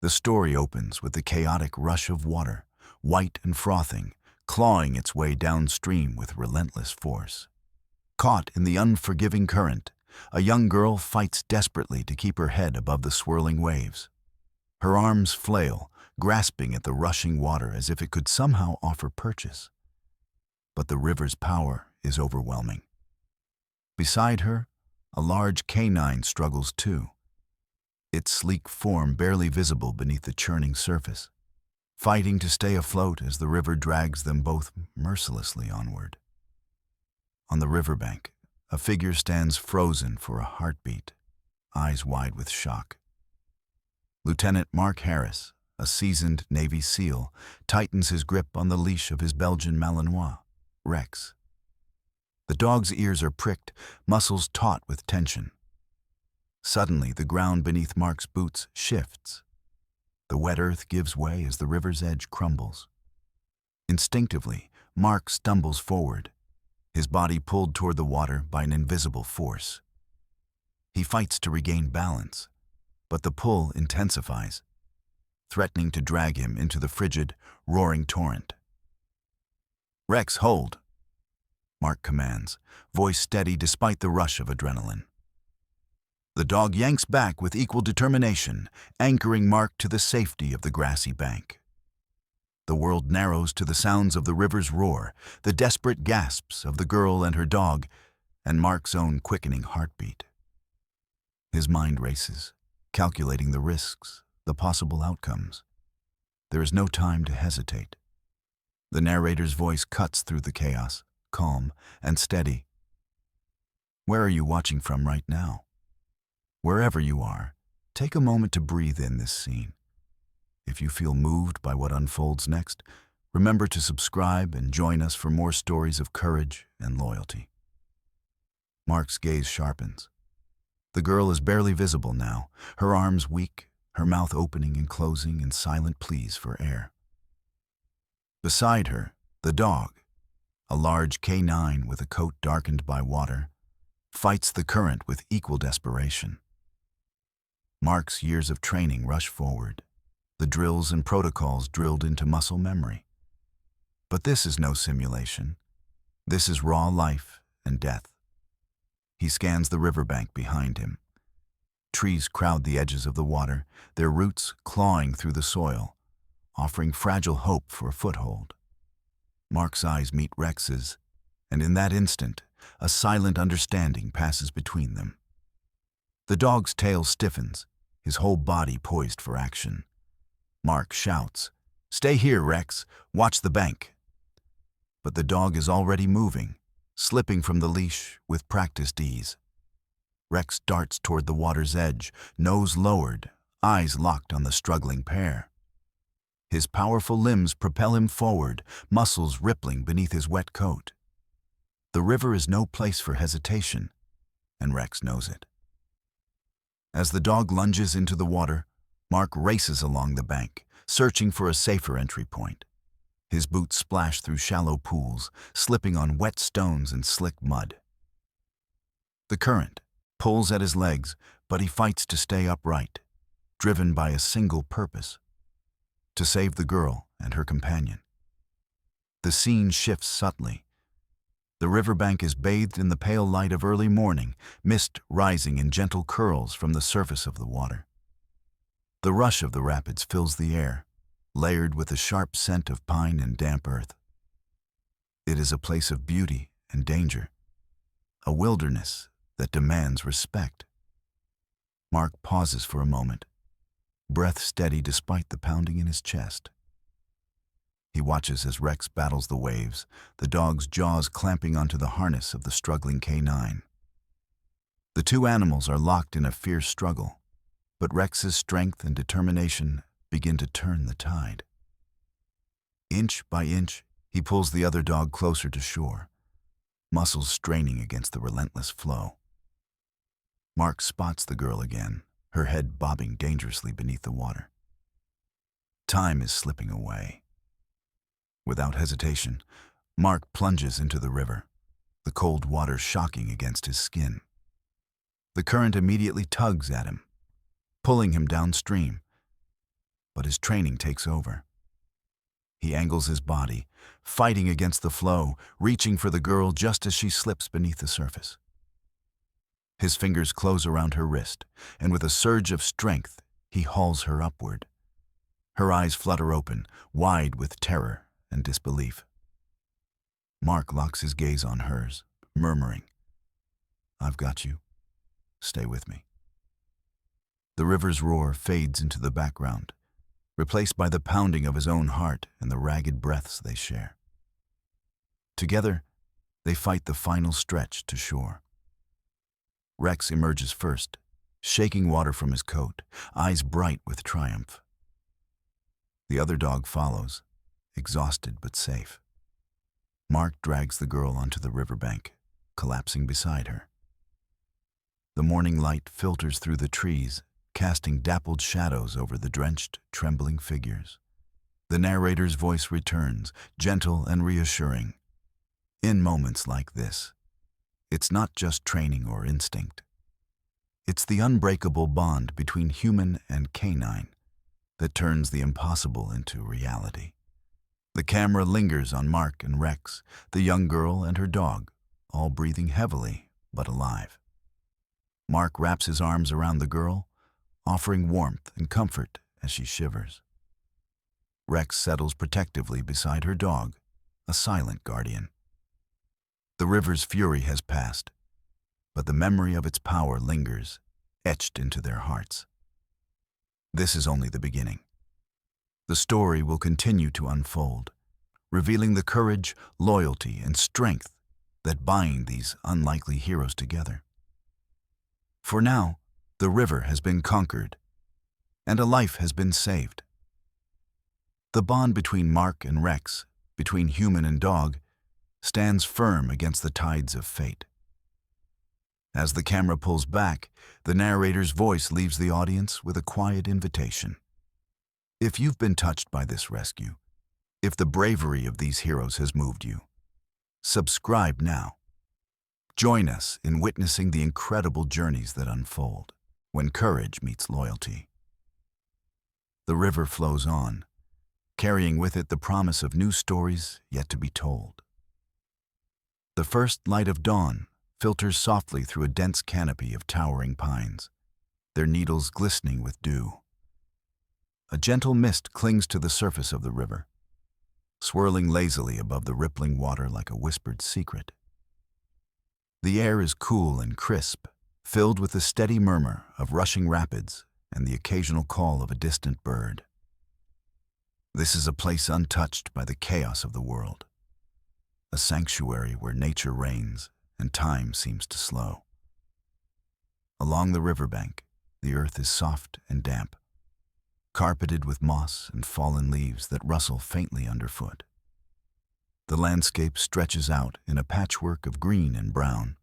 The story opens with the chaotic rush of water, white and frothing, clawing its way downstream with relentless force. Caught in the unforgiving current, a young girl fights desperately to keep her head above the swirling waves. Her arms flail, grasping at the rushing water as if it could somehow offer purchase. But the river's power is overwhelming. Beside her, a large canine struggles too, its sleek form barely visible beneath the churning surface, fighting to stay afloat as the river drags them both mercilessly onward. On the riverbank, a figure stands frozen for a heartbeat, eyes wide with shock. Lieutenant Mark Harris, a seasoned Navy SEAL, tightens his grip on the leash of his Belgian Malinois, Rex. The dog's ears are pricked, muscles taut with tension. Suddenly, the ground beneath Mark's boots shifts. The wet earth gives way as the river's edge crumbles. Instinctively, Mark stumbles forward, his body pulled toward the water by an invisible force. He fights to regain balance, but the pull intensifies, threatening to drag him into the frigid, roaring torrent. "Rex, hold," Mark commands, voice steady despite the rush of adrenaline. The dog yanks back with equal determination, anchoring Mark to the safety of the grassy bank. The world narrows to the sounds of the river's roar, the desperate gasps of the girl and her dog, and Mark's own quickening heartbeat. His mind races, calculating the risks, the possible outcomes. There is no time to hesitate. The narrator's voice cuts through the chaos, calm and steady. Where are you watching from right now? Wherever you are, take a moment to breathe in this scene. If you feel moved by what unfolds next, remember to subscribe and join us for more stories of courage and loyalty. Mark's gaze sharpens. The girl is barely visible now, her arms weak, her mouth opening and closing in silent pleas for air. Beside her, the dog, a large canine with a coat darkened by water, fights the current with equal desperation. Mark's years of training rush forward, the drills and protocols drilled into muscle memory. But this is no simulation. This is raw life and death. He scans the riverbank behind him. Trees crowd the edges of the water, their roots clawing through the soil, offering fragile hope for a foothold. Mark's eyes meet Rex's, and in that instant, a silent understanding passes between them. The dog's tail stiffens, his whole body poised for action. Mark shouts, "Stay here, Rex. Watch the bank." But the dog is already moving, slipping from the leash with practiced ease. Rex darts toward the water's edge, nose lowered, eyes locked on the struggling pair. His powerful limbs propel him forward, muscles rippling beneath his wet coat. The river is no place for hesitation, and Rex knows it. As the dog lunges into the water, Mark races along the bank, searching for a safer entry point. His boots splash through shallow pools, slipping on wet stones and slick mud. The current pulls at his legs, but he fights to stay upright, driven by a single purpose: to save the girl and her companion. The scene shifts subtly. The riverbank is bathed in the pale light of early morning, mist rising in gentle curls from the surface of the water. The rush of the rapids fills the air, layered with the sharp scent of pine and damp earth. It is a place of beauty and danger, a wilderness that demands respect. Mark pauses for a moment, breath steady despite the pounding in his chest. He watches as Rex battles the waves, the dog's jaws clamping onto the harness of the struggling canine. The two animals are locked in a fierce struggle, but Rex's strength and determination begin to turn the tide. Inch by inch, he pulls the other dog closer to shore, muscles straining against the relentless flow. Mark spots the girl again, her head bobbing dangerously beneath the water. Time is slipping away. Without hesitation, Mark plunges into the river, the cold water shocking against his skin. The current immediately tugs at him, pulling him downstream. but his training takes over. He angles his body, fighting against the flow, reaching for the girl just as she slips beneath the surface. His fingers close around her wrist, and with a surge of strength, he hauls her upward. Her eyes flutter open, wide with terror and disbelief. Mark locks his gaze on hers, murmuring, "I've got you. Stay with me." The river's roar fades into the background, replaced by the pounding of his own heart and the ragged breaths they share. Together, they fight the final stretch to shore. Rex emerges first, shaking water from his coat, eyes bright with triumph. The other dog follows, exhausted but safe. Mark drags the girl onto the riverbank, collapsing beside her. The morning light filters through the trees, casting dappled shadows over the drenched, trembling figures. The narrator's voice returns, gentle and reassuring. In moments like this, it's not just training or instinct. It's the unbreakable bond between human and canine that turns the impossible into reality. The camera lingers on Mark and Rex, the young girl and her dog, all breathing heavily but alive. Mark wraps his arms around the girl, offering warmth and comfort as she shivers. Rex settles protectively beside her dog, a silent guardian. The river's fury has passed, but the memory of its power lingers, etched into their hearts. This is only the beginning. The story will continue to unfold, revealing the courage, loyalty, and strength that bind these unlikely heroes together. For now, the river has been conquered, and a life has been saved. The bond between Mark and Rex, between human and dog, stands firm against the tides of fate. As the camera pulls back, the narrator's voice leaves the audience with a quiet invitation. If you've been touched by this rescue, if the bravery of these heroes has moved you, subscribe now. Join us in witnessing the incredible journeys that unfold when courage meets loyalty. The river flows on, carrying with it the promise of new stories yet to be told. The first light of dawn filters softly through a dense canopy of towering pines, their needles glistening with dew. A gentle mist clings to the surface of the river, swirling lazily above the rippling water like a whispered secret. The air is cool and crisp, filled with the steady murmur of rushing rapids and the occasional call of a distant bird. This is a place untouched by the chaos of the world, a sanctuary where nature reigns and time seems to slow. Along the riverbank, the earth is soft and damp, carpeted with moss and fallen leaves that rustle faintly underfoot. The landscape stretches out in a patchwork of green and brown,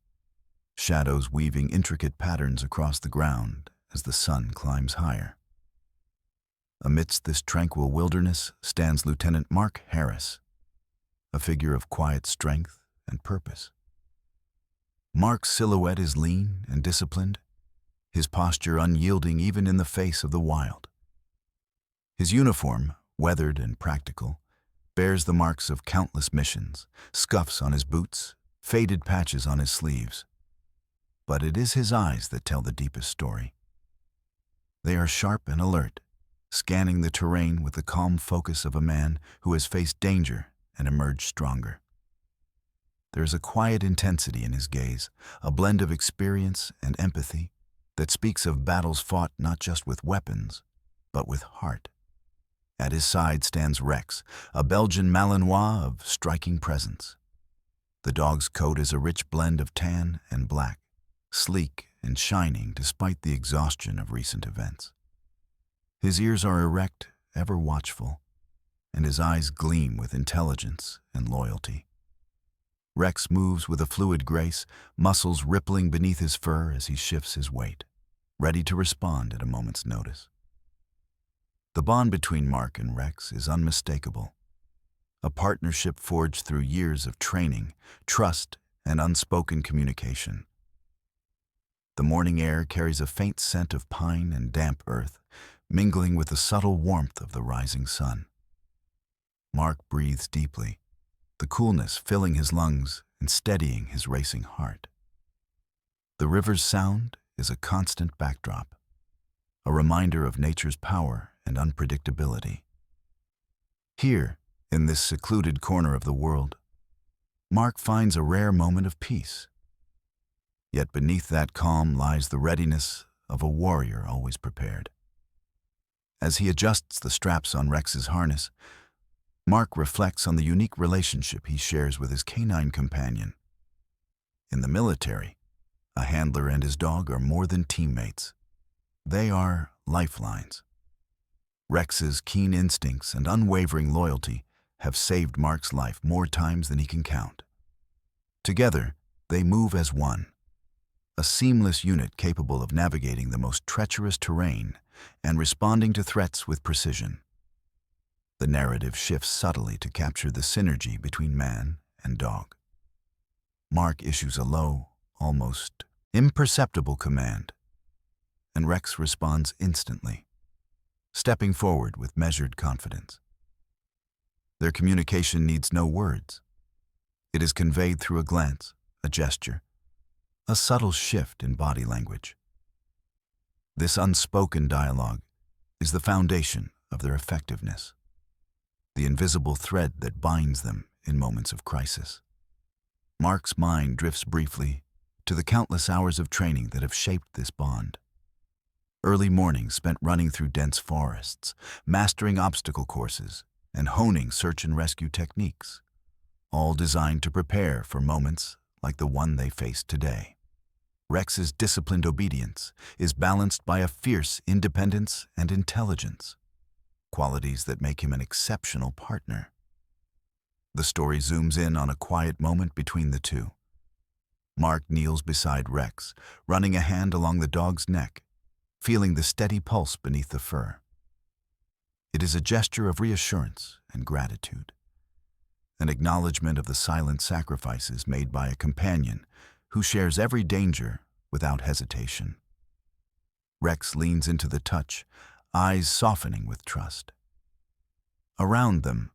shadows weaving intricate patterns across the ground as the sun climbs higher. Amidst this tranquil wilderness stands Lieutenant Mark Harris, a figure of quiet strength and purpose. Mark's silhouette is lean and disciplined, his posture unyielding even in the face of the wild. His uniform, weathered and practical, bears the marks of countless missions, scuffs on his boots, faded patches on his sleeves. But it is his eyes that tell the deepest story. They are sharp and alert, scanning the terrain with the calm focus of a man who has faced danger and emerged stronger. There is a quiet intensity in his gaze, a blend of experience and empathy that speaks of battles fought not just with weapons, but with heart. At his side stands Rex, a Belgian Malinois of striking presence. The dog's coat is a rich blend of tan and black, sleek and shining despite the exhaustion of recent events. His ears are erect, ever watchful, and his eyes gleam with intelligence and loyalty. Rex moves with a fluid grace, muscles rippling beneath his fur as he shifts his weight, ready to respond at a moment's notice. The bond between Mark and Rex is unmistakable, a partnership forged through years of training, trust, and unspoken communication. The morning air carries a faint scent of pine and damp earth, mingling with the subtle warmth of the rising sun. Mark breathes deeply, the coolness filling his lungs and steadying his racing heart. The river's sound is a constant backdrop, a reminder of nature's power and unpredictability. Here, in this secluded corner of the world, Mark finds a rare moment of peace. Yet beneath that calm lies the readiness of a warrior always prepared. As he adjusts the straps on Rex's harness, Mark reflects on the unique relationship he shares with his canine companion. In the military, a handler and his dog are more than teammates. They are lifelines. Rex's keen instincts and unwavering loyalty have saved Mark's life more times than he can count. Together, they move as one, a seamless unit capable of navigating the most treacherous terrain and responding to threats with precision. The narrative shifts subtly to capture the synergy between man and dog. Mark issues a low, almost imperceptible command, and Rex responds instantly, stepping forward with measured confidence. Their communication needs no words. It is conveyed through a glance, a gesture, a subtle shift in body language. This unspoken dialogue is the foundation of their effectiveness, the invisible thread that binds them in moments of crisis. Mark's mind drifts briefly to the countless hours of training that have shaped this bond. Early mornings spent running through dense forests, mastering obstacle courses, and honing search and rescue techniques, all designed to prepare for moments like the one they face today. Rex's disciplined obedience is balanced by a fierce independence and intelligence, qualities that make him an exceptional partner. The story zooms in on a quiet moment between the two. Mark kneels beside Rex, running a hand along the dog's neck, feeling the steady pulse beneath the fur. It is a gesture of reassurance and gratitude, an acknowledgement of the silent sacrifices made by a companion who shares every danger without hesitation. Rex leans into the touch, eyes softening with trust. Around them,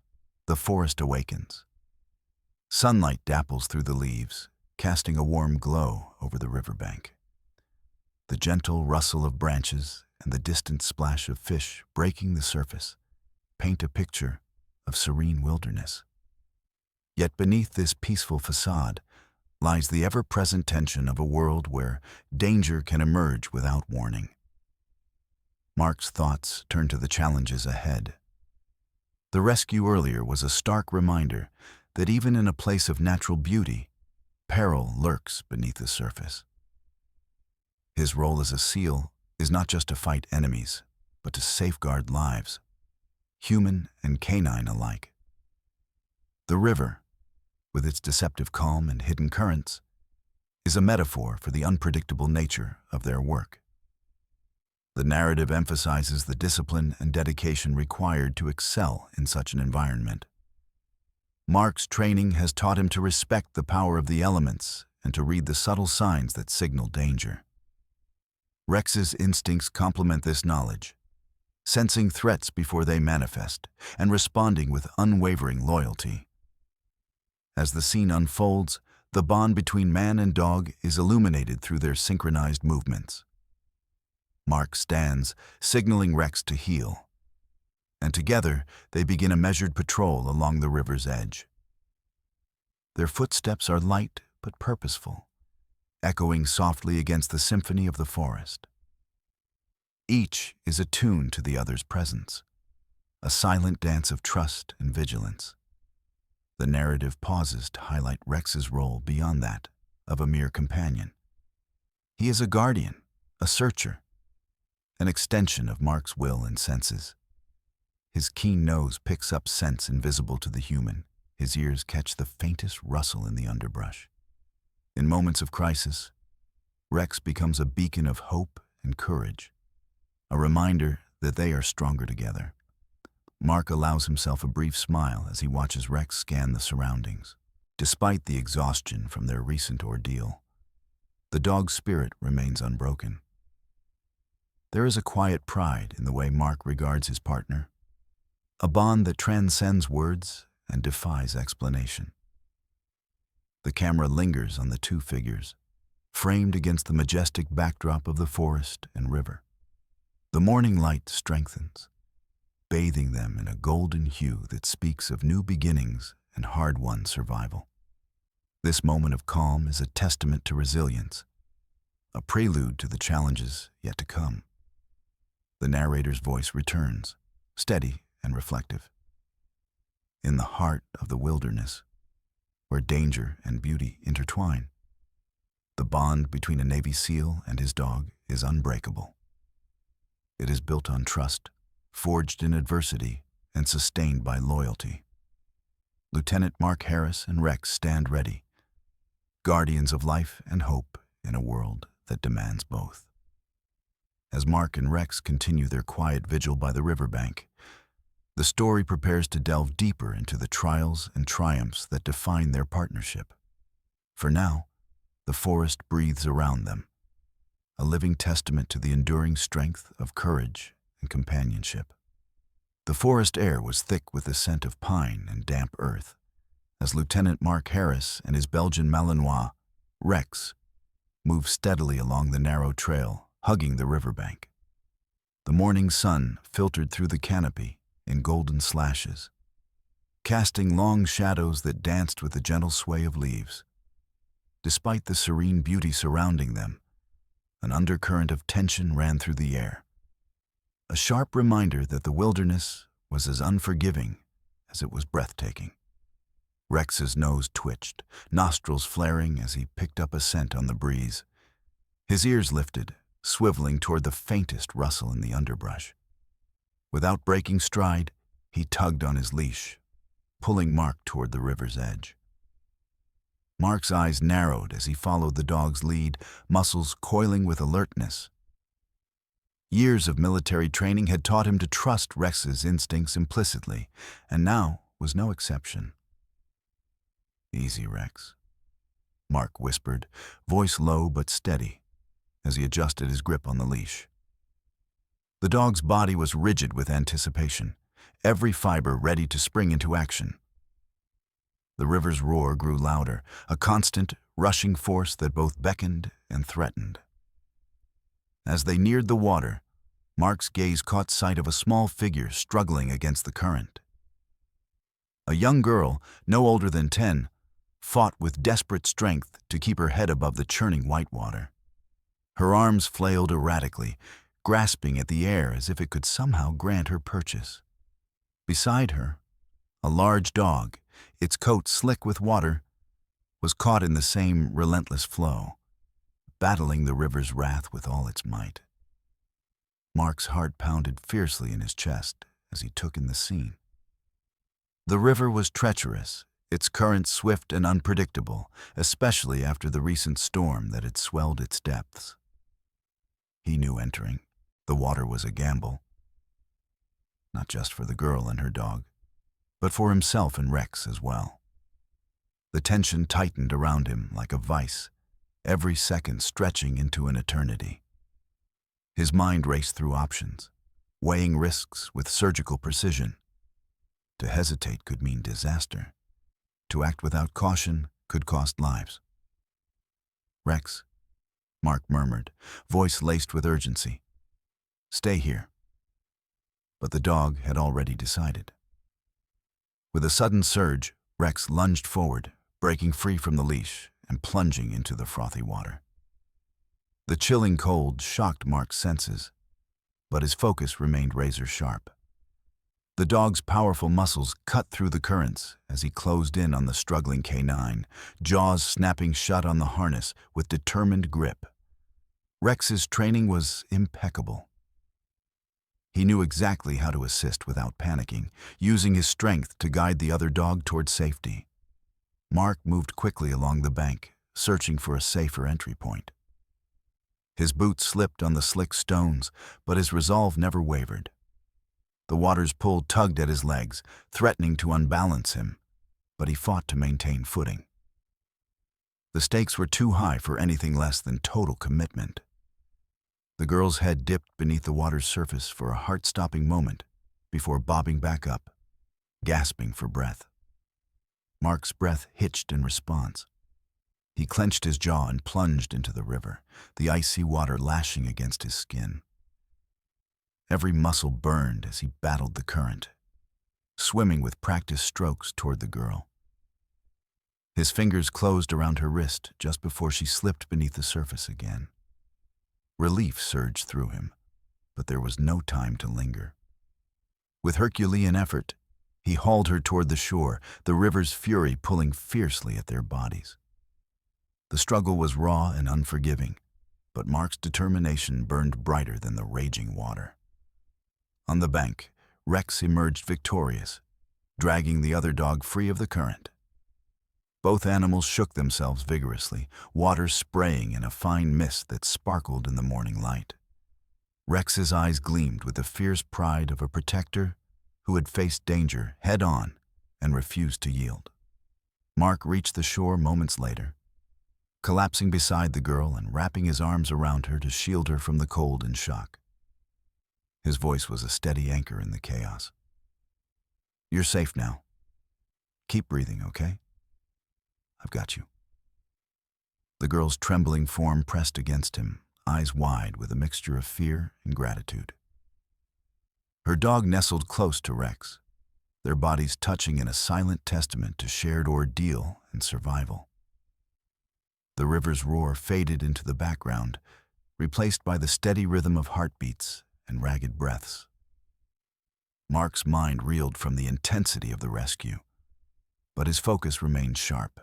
the forest awakens. Sunlight dapples through the leaves, casting a warm glow over the riverbank. The gentle rustle of branches and the distant splash of fish breaking the surface paint a picture of serene wilderness. Yet beneath this peaceful facade lies the ever-present tension of a world where danger can emerge without warning. Mark's thoughts turn to the challenges ahead. The rescue earlier was a stark reminder that even in a place of natural beauty, peril lurks beneath the surface. His role as a SEAL is not just to fight enemies, but to safeguard lives, human and canine alike. The river, with its deceptive calm and hidden currents, is a metaphor for the unpredictable nature of their work. The narrative emphasizes the discipline and dedication required to excel in such an environment. Mark's training has taught him to respect the power of the elements and to read the subtle signs that signal danger. Rex's instincts complement this knowledge, sensing threats before they manifest and responding with unwavering loyalty. As the scene unfolds, the bond between man and dog is illuminated through their synchronized movements. Mark stands, signaling Rex to heel, and together they begin a measured patrol along the river's edge. Their footsteps are light but purposeful, echoing softly against the symphony of the forest. Each is attuned to the other's presence, a silent dance of trust and vigilance. The narrative pauses to highlight Rex's role beyond that of a mere companion. He is a guardian, a searcher, an extension of Mark's will and senses. His keen nose picks up scents invisible to the human. His ears catch the faintest rustle in the underbrush. In moments of crisis, Rex becomes a beacon of hope and courage, a reminder that they are stronger together. Mark allows himself a brief smile as he watches Rex scan the surroundings. Despite the exhaustion from their recent ordeal, the dog's spirit remains unbroken. There is a quiet pride in the way Mark regards his partner, a bond that transcends words and defies explanation. The camera lingers on the two figures, framed against the majestic backdrop of the forest and river. The morning light strengthens, bathing them in a golden hue that speaks of new beginnings and hard-won survival. This moment of calm is a testament to resilience, a prelude to the challenges yet to come. The narrator's voice returns, steady and reflective. In the heart of the wilderness, where danger and beauty intertwine, the bond between a Navy SEAL and his dog is unbreakable. It is built on trust, forged in adversity, and sustained by loyalty. Lieutenant Mark Harris and Rex stand ready, guardians of life and hope in a world that demands both. As Mark and Rex continue their quiet vigil by the riverbank, the story prepares to delve deeper into the trials and triumphs that define their partnership. For now, the forest breathes around them, a living testament to the enduring strength of courage and companionship. The forest air was thick with the scent of pine and damp earth, as Lieutenant Mark Harris and his Belgian Malinois, Rex, moved steadily along the narrow trail, hugging the riverbank. The morning sun filtered through the canopy in golden slashes, casting long shadows that danced with the gentle sway of leaves. Despite the serene beauty surrounding them, an undercurrent of tension ran through the air, a sharp reminder that the wilderness was as unforgiving as it was breathtaking. Rex's nose twitched, nostrils flaring as he picked up a scent on the breeze. His ears lifted, swiveling toward the faintest rustle in the underbrush. Without breaking stride, he tugged on his leash, pulling Mark toward the river's edge. Mark's eyes narrowed as he followed the dog's lead, muscles coiling with alertness. Years of military training had taught him to trust Rex's instincts implicitly, and now was no exception. "Easy, Rex," Mark whispered, voice low but steady, as he adjusted his grip on the leash. The dog's body was rigid with anticipation, every fiber ready to spring into action. The river's roar grew louder, a constant, rushing force that both beckoned and threatened. As they neared the water, Mark's gaze caught sight of a small figure struggling against the current. A young girl, no older than 10, fought with desperate strength to keep her head above the churning white water. Her arms flailed erratically, grasping at the air as if it could somehow grant her purchase. Beside her, a large dog, its coat slick with water, was caught in the same relentless flow, battling the river's wrath with all its might. Mark's heart pounded fiercely in his chest as he took in the scene. The river was treacherous, its current swift and unpredictable, especially after the recent storm that had swelled its depths. He knew entering, the water was a gamble, not just for the girl and her dog, but for himself and Rex as well. The tension tightened around him like a vice, every second stretching into an eternity. His mind raced through options, weighing risks with surgical precision. To hesitate could mean disaster. To act without caution could cost lives. "Rex," Mark murmured, voice laced with urgency. "Stay here." But the dog had already decided. With a sudden surge, Rex lunged forward, breaking free from the leash and plunging into the frothy water. The chilling cold shocked Mark's senses, but his focus remained razor-sharp. The dog's powerful muscles cut through the currents as he closed in on the struggling canine, jaws snapping shut on the harness with determined grip. Rex's training was impeccable. He knew exactly how to assist without panicking, using his strength to guide the other dog toward safety. Mark moved quickly along the bank, searching for a safer entry point. His boots slipped on the slick stones, but his resolve never wavered. The water's pull tugged at his legs, threatening to unbalance him, but he fought to maintain footing. The stakes were too high for anything less than total commitment. The girl's head dipped beneath the water's surface for a heart-stopping moment before bobbing back up, gasping for breath. Mark's breath hitched in response. He clenched his jaw and plunged into the river, the icy water lashing against his skin. Every muscle burned as he battled the current, swimming with practiced strokes toward the girl. His fingers closed around her wrist just before she slipped beneath the surface again. Relief surged through him, but there was no time to linger. With Herculean effort, he hauled her toward the shore, the river's fury pulling fiercely at their bodies. The struggle was raw and unforgiving, but Mark's determination burned brighter than the raging water. On the bank, Rex emerged victorious, dragging the other dog free of the current. Both animals shook themselves vigorously, water spraying in a fine mist that sparkled in the morning light. Rex's eyes gleamed with the fierce pride of a protector who had faced danger head-on and refused to yield. Mark reached the shore moments later, collapsing beside the girl and wrapping his arms around her to shield her from the cold and shock. His voice was a steady anchor in the chaos. "You're safe now. Keep breathing, okay? I've got you." The girl's trembling form pressed against him, eyes wide with a mixture of fear and gratitude. Her dog nestled close to Rex, their bodies touching in a silent testament to shared ordeal and survival. The river's roar faded into the background, replaced by the steady rhythm of heartbeats and ragged breaths. Mark's mind reeled from the intensity of the rescue, but his focus remained sharp.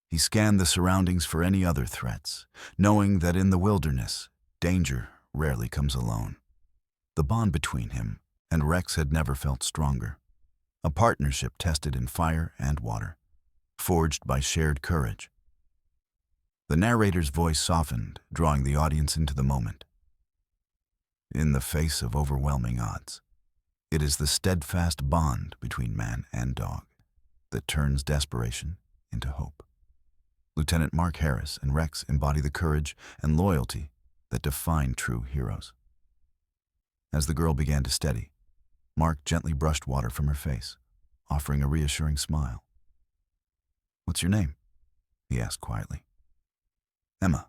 He scanned the surroundings for any other threats, knowing that in the wilderness, danger rarely comes alone. The bond between him and Rex had never felt stronger, a partnership tested in fire and water, forged by shared courage. The narrator's voice softened, drawing the audience into the moment. In the face of overwhelming odds, it is the steadfast bond between man and dog that turns desperation into hope. Lieutenant Mark Harris and Rex embody the courage and loyalty that define true heroes. As the girl began to steady, Mark gently brushed water from her face, offering a reassuring smile. "What's your name?" he asked quietly. "Emma,"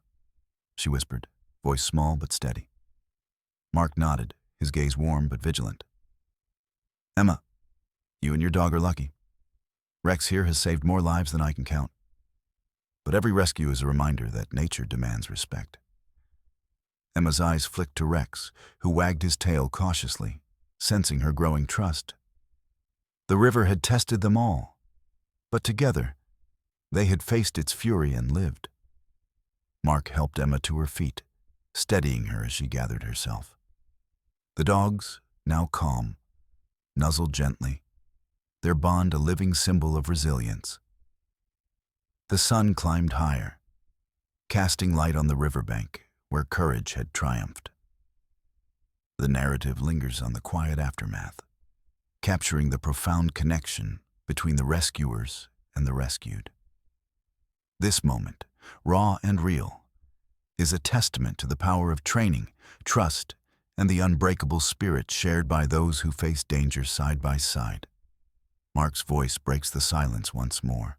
she whispered, voice small but steady. Mark nodded, his gaze warm but vigilant. "Emma, you and your dog are lucky. Rex here has saved more lives than I can count. But every rescue is a reminder that nature demands respect." Emma's eyes flicked to Rex, who wagged his tail cautiously, sensing her growing trust. The river had tested them all, but together, they had faced its fury and lived. Mark helped Emma to her feet, steadying her as she gathered herself. The dogs, now calm, nuzzled gently, their bond a living symbol of resilience. The sun climbed higher, casting light on the riverbank where courage had triumphed. The narrative lingers on the quiet aftermath, capturing the profound connection between the rescuers and the rescued. This moment, raw and real, is a testament to the power of training, trust, and the unbreakable spirit shared by those who face danger side by side. Mark's voice breaks the silence once more,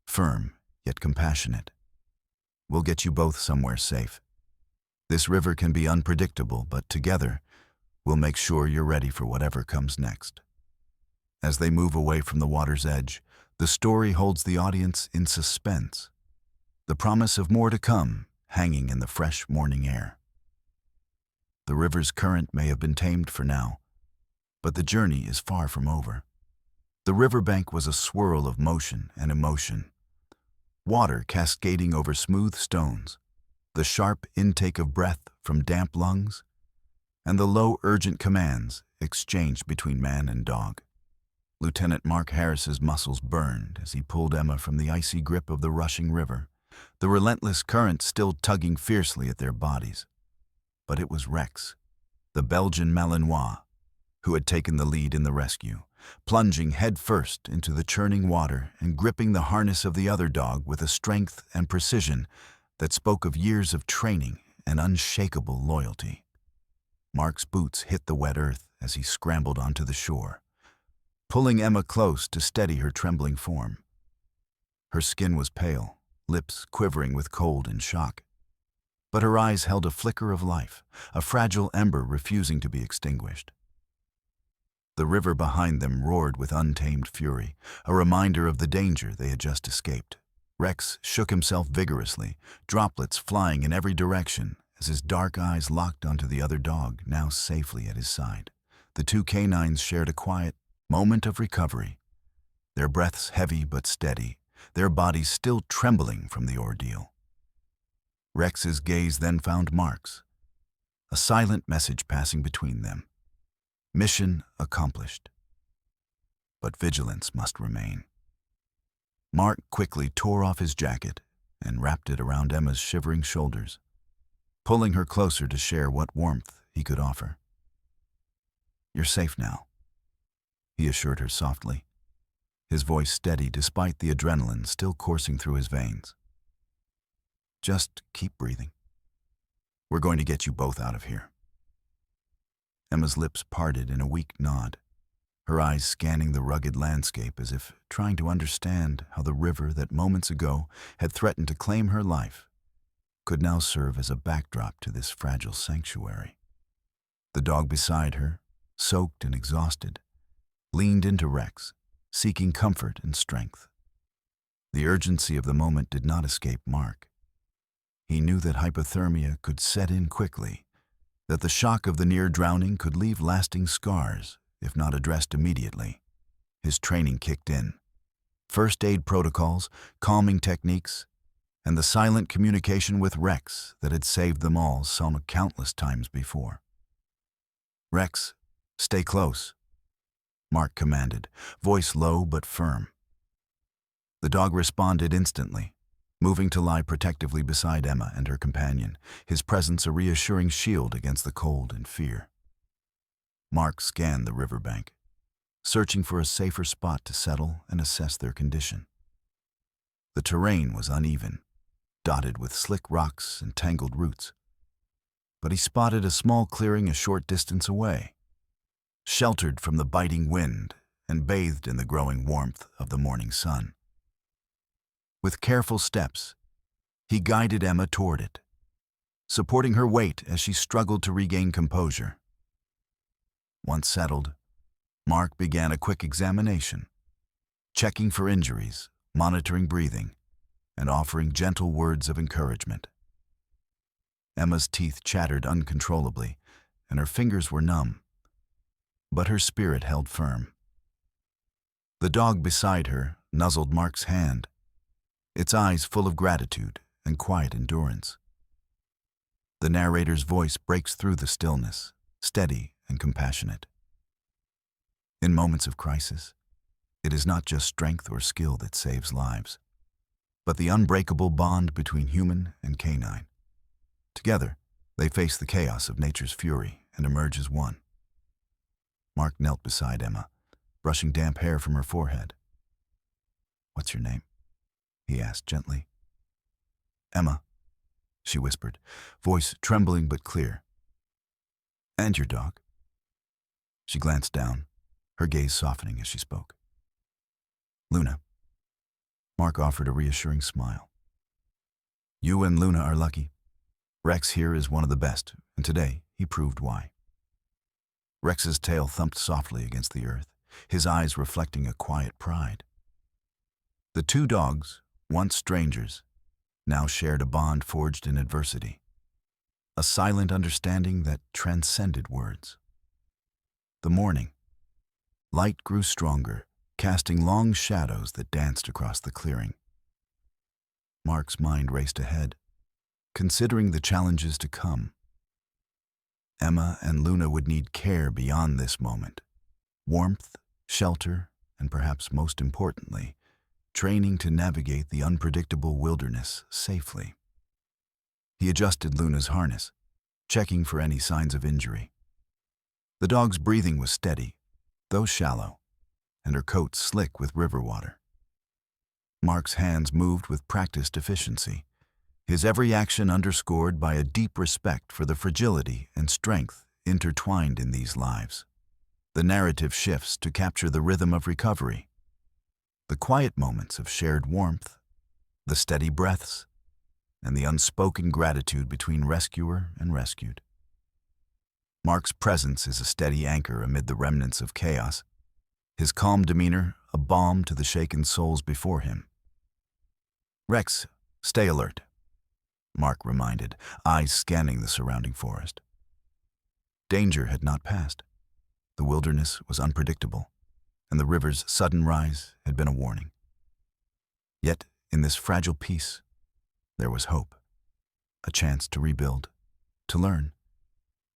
firm yet compassionate. "We'll get you both somewhere safe. This river can be unpredictable, but together, we'll make sure you're ready for whatever comes next." As they move away from the water's edge, the story holds the audience in suspense, the promise of more to come hanging in the fresh morning air. The river's current may have been tamed for now, but the journey is far from over. The riverbank was a swirl of motion and emotion, water cascading over smooth stones, the sharp intake of breath from damp lungs, and the low, urgent commands exchanged between man and dog. Lieutenant Mark Harris's muscles burned as he pulled Emma from the icy grip of the rushing river, the relentless current still tugging fiercely at their bodies. But it was Rex, the Belgian Malinois, who had taken the lead in the rescue, plunging headfirst into the churning water and gripping the harness of the other dog with a strength and precision that spoke of years of training and unshakable loyalty. Mark's boots hit the wet earth as he scrambled onto the shore, pulling Emma close to steady her trembling form. Her skin was pale, lips quivering with cold and shock. But her eyes held a flicker of life, a fragile ember refusing to be extinguished. The river behind them roared with untamed fury, a reminder of the danger they had just escaped. Rex shook himself vigorously, droplets flying in every direction as his dark eyes locked onto the other dog, now safely at his side. The two canines shared a quiet moment of recovery, their breaths heavy but steady, their bodies still trembling from the ordeal. Rex's gaze then found Mark's, a silent message passing between them. Mission accomplished. But vigilance must remain. Mark quickly tore off his jacket and wrapped it around Emma's shivering shoulders, pulling her closer to share what warmth he could offer. "You're safe now," he assured her softly, his voice steady despite the adrenaline still coursing through his veins. "Just keep breathing. We're going to get you both out of here." Emma's lips parted in a weak nod, her eyes scanning the rugged landscape as if trying to understand how the river that moments ago had threatened to claim her life could now serve as a backdrop to this fragile sanctuary. The dog beside her, soaked and exhausted, leaned into Rex, seeking comfort and strength. The urgency of the moment did not escape Mark. He knew that hypothermia could set in quickly, that the shock of the near drowning could leave lasting scars if not addressed immediately. His training kicked in. First aid protocols, calming techniques, and the silent communication with Rex that had saved them all some countless times before. "Rex, stay close," Mark commanded, voice low but firm. The dog responded instantly, moving to lie protectively beside Emma and her companion, his presence a reassuring shield against the cold and fear. Mark scanned the riverbank, searching for a safer spot to settle and assess their condition. The terrain was uneven, dotted with slick rocks and tangled roots, but he spotted a small clearing a short distance away, sheltered from the biting wind and bathed in the growing warmth of the morning sun. With careful steps, he guided Emma toward it, supporting her weight as she struggled to regain composure. Once settled, Mark began a quick examination, checking for injuries, monitoring breathing, and offering gentle words of encouragement. Emma's teeth chattered uncontrollably, and her fingers were numb, but her spirit held firm. The dog beside her nuzzled Mark's hand, its eyes full of gratitude and quiet endurance. The narrator's voice breaks through the stillness, steady and compassionate. In moments of crisis, it is not just strength or skill that saves lives, but the unbreakable bond between human and canine. Together, they face the chaos of nature's fury and emerge as one. Mark knelt beside Emma, brushing damp hair from her forehead. "What's your name?" he asked gently. "Emma," she whispered, voice trembling but clear. "And your dog?" She glanced down, her gaze softening as she spoke. "Luna." Mark offered a reassuring smile. "You and Luna are lucky. Rex here is one of the best, and today he proved why." Rex's tail thumped softly against the earth, his eyes reflecting a quiet pride. The two dogs, once strangers, now shared a bond forged in adversity, a silent understanding that transcended words. The morning, light grew stronger, casting long shadows that danced across the clearing. Mark's mind raced ahead, considering the challenges to come. Emma and Luna would need care beyond this moment, warmth, shelter, and perhaps most importantly, training to navigate the unpredictable wilderness safely. He adjusted Luna's harness, checking for any signs of injury. The dog's breathing was steady, though shallow, and her coat slick with river water. Mark's hands moved with practiced efficiency, his every action underscored by a deep respect for the fragility and strength intertwined in these lives. The narrative shifts to capture the rhythm of recovery, the quiet moments of shared warmth, the steady breaths, and the unspoken gratitude between rescuer and rescued. Mark's presence is a steady anchor amid the remnants of chaos, his calm demeanor a balm to the shaken souls before him. "Rex, stay alert," Mark reminded, eyes scanning the surrounding forest. Danger had not passed. The wilderness was unpredictable, and the river's sudden rise had been a warning. Yet, in this fragile peace, there was hope, a chance to rebuild, to learn,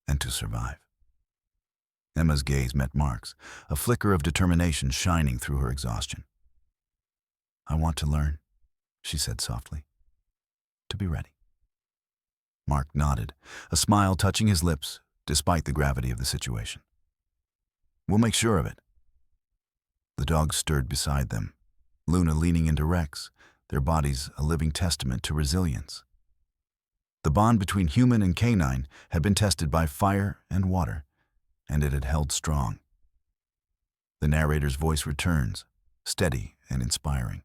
and to survive. Emma's gaze met Mark's, a flicker of determination shining through her exhaustion. "I want to learn," she said softly. "To be ready." Mark nodded, a smile touching his lips despite the gravity of the situation. "We'll make sure of it." The dogs stirred beside them, Luna leaning into Rex, their bodies a living testament to resilience. The bond between human and canine had been tested by fire and water, and it had held strong. The narrator's voice returns, steady and inspiring.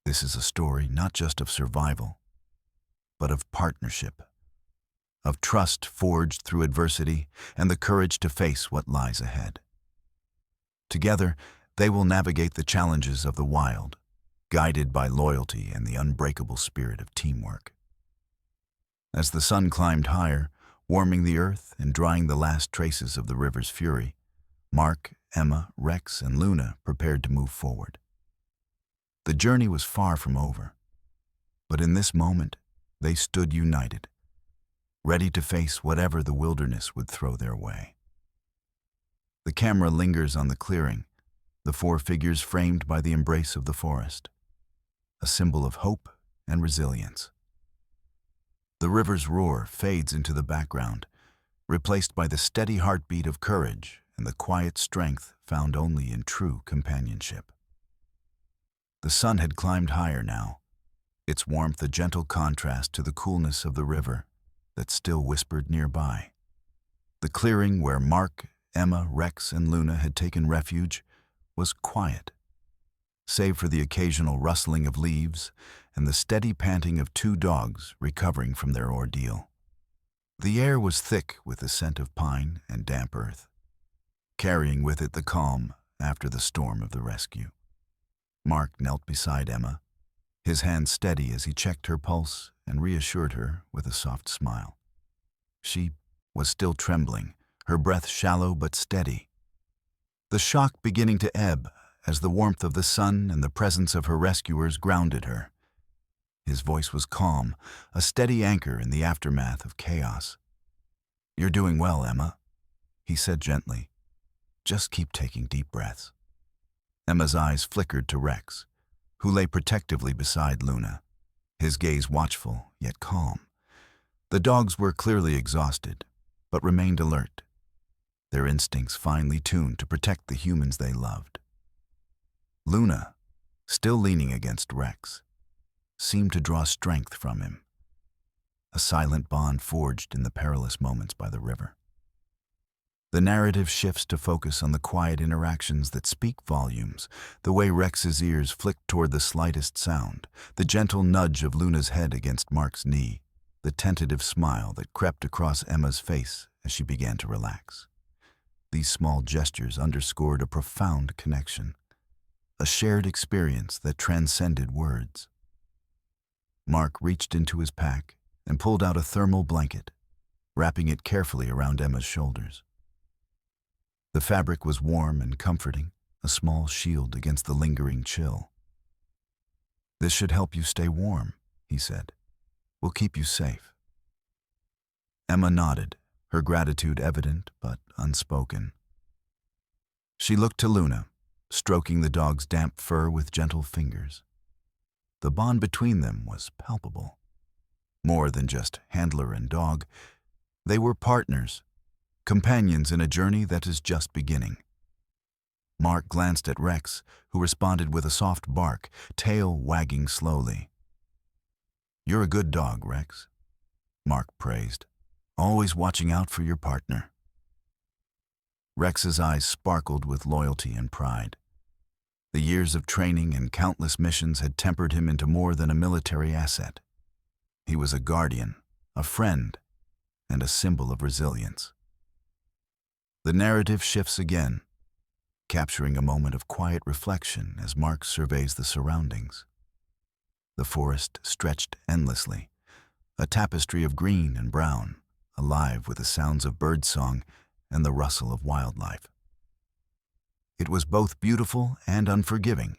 This is a story not just of survival, but of partnership, of trust forged through adversity and the courage to face what lies ahead. Together, they will navigate the challenges of the wild, guided by loyalty and the unbreakable spirit of teamwork. As the sun climbed higher, warming the earth and drying the last traces of the river's fury, Mark, Emma, Rex, and Luna prepared to move forward. The journey was far from over, but in this moment, they stood united, ready to face whatever the wilderness would throw their way. The camera lingers on the clearing, the four figures framed by the embrace of the forest, a symbol of hope and resilience. The river's roar fades into the background, replaced by the steady heartbeat of courage and the quiet strength found only in true companionship. The sun had climbed higher now, its warmth a gentle contrast to the coolness of the river that still whispered nearby. The clearing where Mark, Emma, Rex, and Luna had taken refuge was quiet, save for the occasional rustling of leaves and the steady panting of two dogs recovering from their ordeal. The air was thick with the scent of pine and damp earth, carrying with it the calm after the storm of the rescue. Mark knelt beside Emma, his hand steady as he checked her pulse and reassured her with a soft smile. She was still trembling, her breath shallow but steady, the shock beginning to ebb as the warmth of the sun and the presence of her rescuers grounded her. His voice was calm, a steady anchor in the aftermath of chaos. "You're doing well, Emma," he said gently. "Just keep taking deep breaths." Emma's eyes flickered to Rex, who lay protectively beside Luna, his gaze watchful yet calm. The dogs were clearly exhausted, but remained alert, their instincts finely tuned to protect the humans they loved. Luna, still leaning against Rex, seemed to draw strength from him, a silent bond forged in the perilous moments by the river. The narrative shifts to focus on the quiet interactions that speak volumes, the way Rex's ears flicked toward the slightest sound, the gentle nudge of Luna's head against Mark's knee, the tentative smile that crept across Emma's face as she began to relax. These small gestures underscored a profound connection, a shared experience that transcended words. Mark reached into his pack and pulled out a thermal blanket, wrapping it carefully around Emma's shoulders. The fabric was warm and comforting, a small shield against the lingering chill. "This should help you stay warm," he said. "We'll keep you safe." Emma nodded, her gratitude evident but unspoken. She looked to Luna, stroking the dog's damp fur with gentle fingers. The bond between them was palpable. More than just handler and dog, they were partners, companions in a journey that is just beginning. Mark glanced at Rex, who responded with a soft bark, tail wagging slowly. "You're a good dog, Rex," Mark praised, "always watching out for your partner." Rex's eyes sparkled with loyalty and pride. The years of training and countless missions had tempered him into more than a military asset. He was a guardian, a friend, and a symbol of resilience. The narrative shifts again, capturing a moment of quiet reflection as Mark surveys the surroundings. The forest stretched endlessly, a tapestry of green and brown, alive with the sounds of birdsong and the rustle of wildlife. It was both beautiful and unforgiving,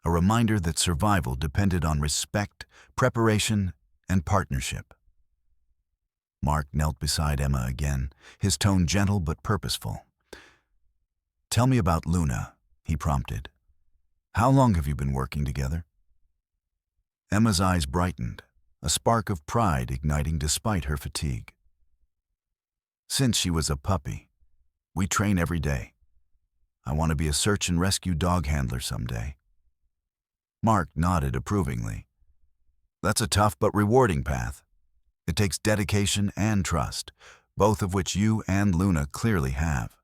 a reminder that survival depended on respect, preparation, and partnership. Mark knelt beside Emma again, his tone gentle but purposeful. "Tell me about Luna," he prompted. "How long have you been working together?" Emma's eyes brightened, a spark of pride igniting despite her fatigue. "Since she was a puppy. We train every day. I want to be a search and rescue dog handler someday." Mark nodded approvingly. "That's a tough but rewarding path. It takes dedication and trust, both of which you and Luna clearly have."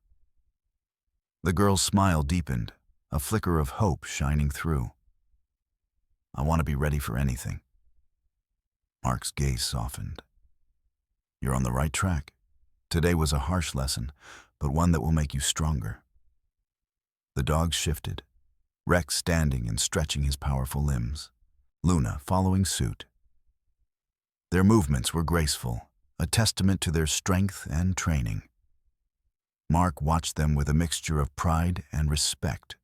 The girl's smile deepened, a flicker of hope shining through. "I want to be ready for anything." Mark's gaze softened. "You're on the right track. Today was a harsh lesson, but one that will make you stronger." The dogs shifted, Rex standing and stretching his powerful limbs, Luna following suit. Their movements were graceful, a testament to their strength and training. Mark watched them with a mixture of pride and respect,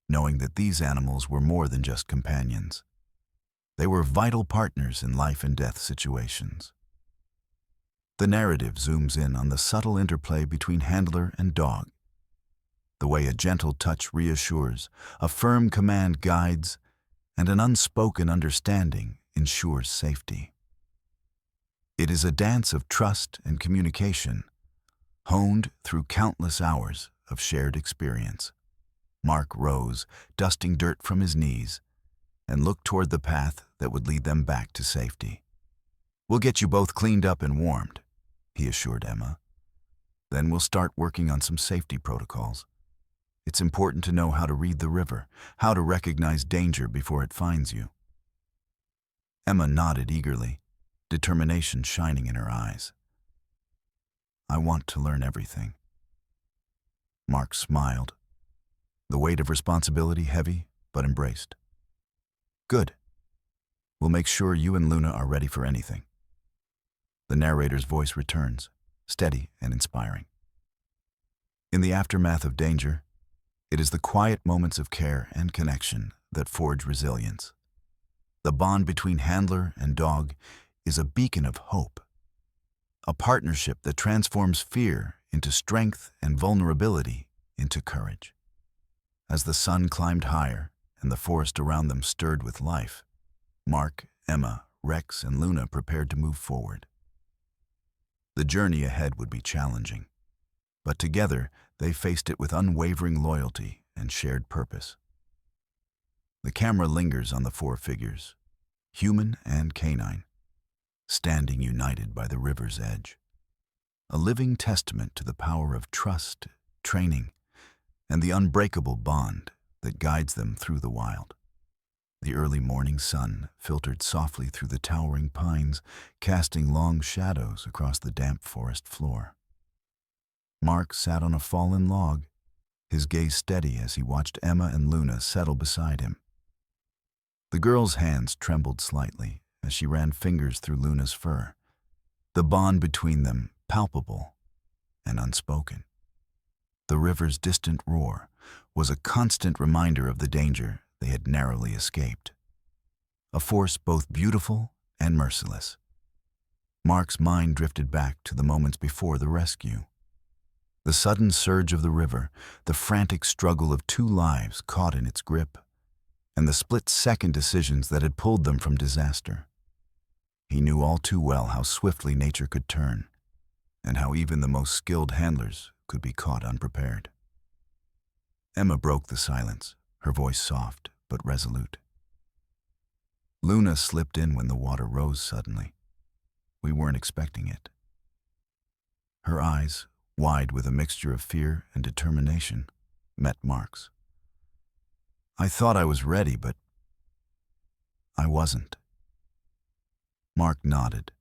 knowing that these animals were more than just companions. They were vital partners in life and death situations. The narrative zooms in on the subtle interplay between handler and dog, the way a gentle touch reassures, a firm command guides, and an unspoken understanding ensures safety. It is a dance of trust and communication, honed through countless hours of shared experience. Mark rose, dusting dirt from his knees, and looked toward the path that would lead them back to safety. "We'll get you both cleaned up and warmed," he assured Emma. "Then we'll start working on some safety protocols. It's important to know how to read the river, how to recognize danger before it finds you." Emma nodded eagerly, determination shining in her eyes. "I want to learn everything." Mark smiled, the weight of responsibility heavy but embraced. "Good. We'll make sure you and Luna are ready for anything." The narrator's voice returns, steady and inspiring. In the aftermath of danger, it is the quiet moments of care and connection that forge resilience. The bond between handler and dog is a beacon of hope, a partnership that transforms fear into strength and vulnerability into courage. As the sun climbed higher and the forest around them stirred with life, Mark, Emma, Rex, and Luna prepared to move forward. The journey ahead would be challenging, but together they faced it with unwavering loyalty and shared purpose. The camera lingers on the four figures, human and canine, standing united by the river's edge, a living testament to the power of trust, training, and the unbreakable bond that guides them through the wild. The early morning sun filtered softly through the towering pines, casting long shadows across the damp forest floor. Mark sat on a fallen log, his gaze steady as he watched Emma and Luna settle beside him. The girl's hands trembled slightly as she ran fingers through Luna's fur, the bond between them palpable and unspoken. The river's distant roar was a constant reminder of the danger they had narrowly escaped, a force both beautiful and merciless. Mark's mind drifted back to the moments before the rescue. The sudden surge of the river, the frantic struggle of two lives caught in its grip, and the split-second decisions that had pulled them from disaster. He knew all too well how swiftly nature could turn, and how even the most skilled handlers could be caught unprepared. Emma broke the silence, her voice soft but resolute. Luna slipped in when the water rose suddenly. We weren't expecting it. Her eyes, wide with a mixture of fear and determination, met Mark's. I thought I was ready, but I wasn't. Mark nodded,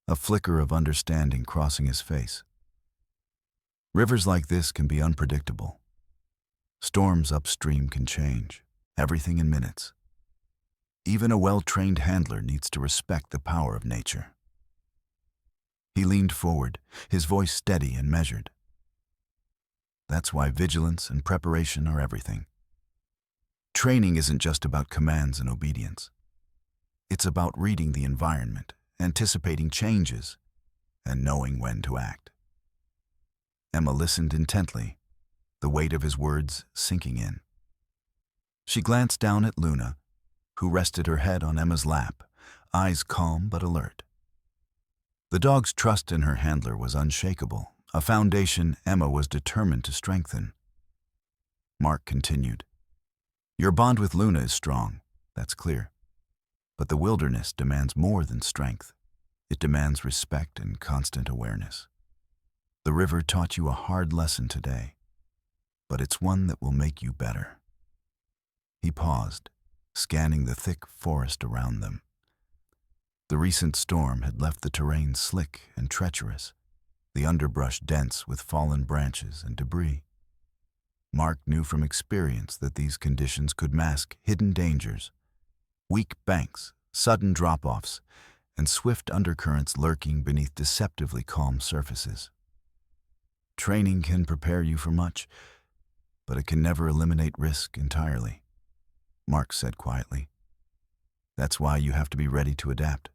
a flicker of understanding crossing his face. Rivers like this can be unpredictable. Storms upstream can change everything in minutes. Even a well-trained handler needs to respect the power of nature. He leaned forward, his voice steady and measured. That's why vigilance and preparation are everything. Training isn't just about commands and obedience. It's about reading the environment, anticipating changes, and knowing when to act. Emma listened intently, the weight of his words sinking in. She glanced down at Luna, who rested her head on Emma's lap, eyes calm but alert. The dog's trust in her handler was unshakable, a foundation Emma was determined to strengthen. Mark continued, Your bond with Luna is strong, that's clear. But the wilderness demands more than strength. It demands respect and constant awareness. The river taught you a hard lesson today, but it's one that will make you better. He paused, scanning the thick forest around them. The recent storm had left the terrain slick and treacherous, the underbrush dense with fallen branches and debris. Mark knew from experience that these conditions could mask hidden dangers, weak banks, sudden drop-offs, and swift undercurrents lurking beneath deceptively calm surfaces. Training can prepare you for much, but it can never eliminate risk entirely, Mark said quietly. That's why you have to be ready to adapt,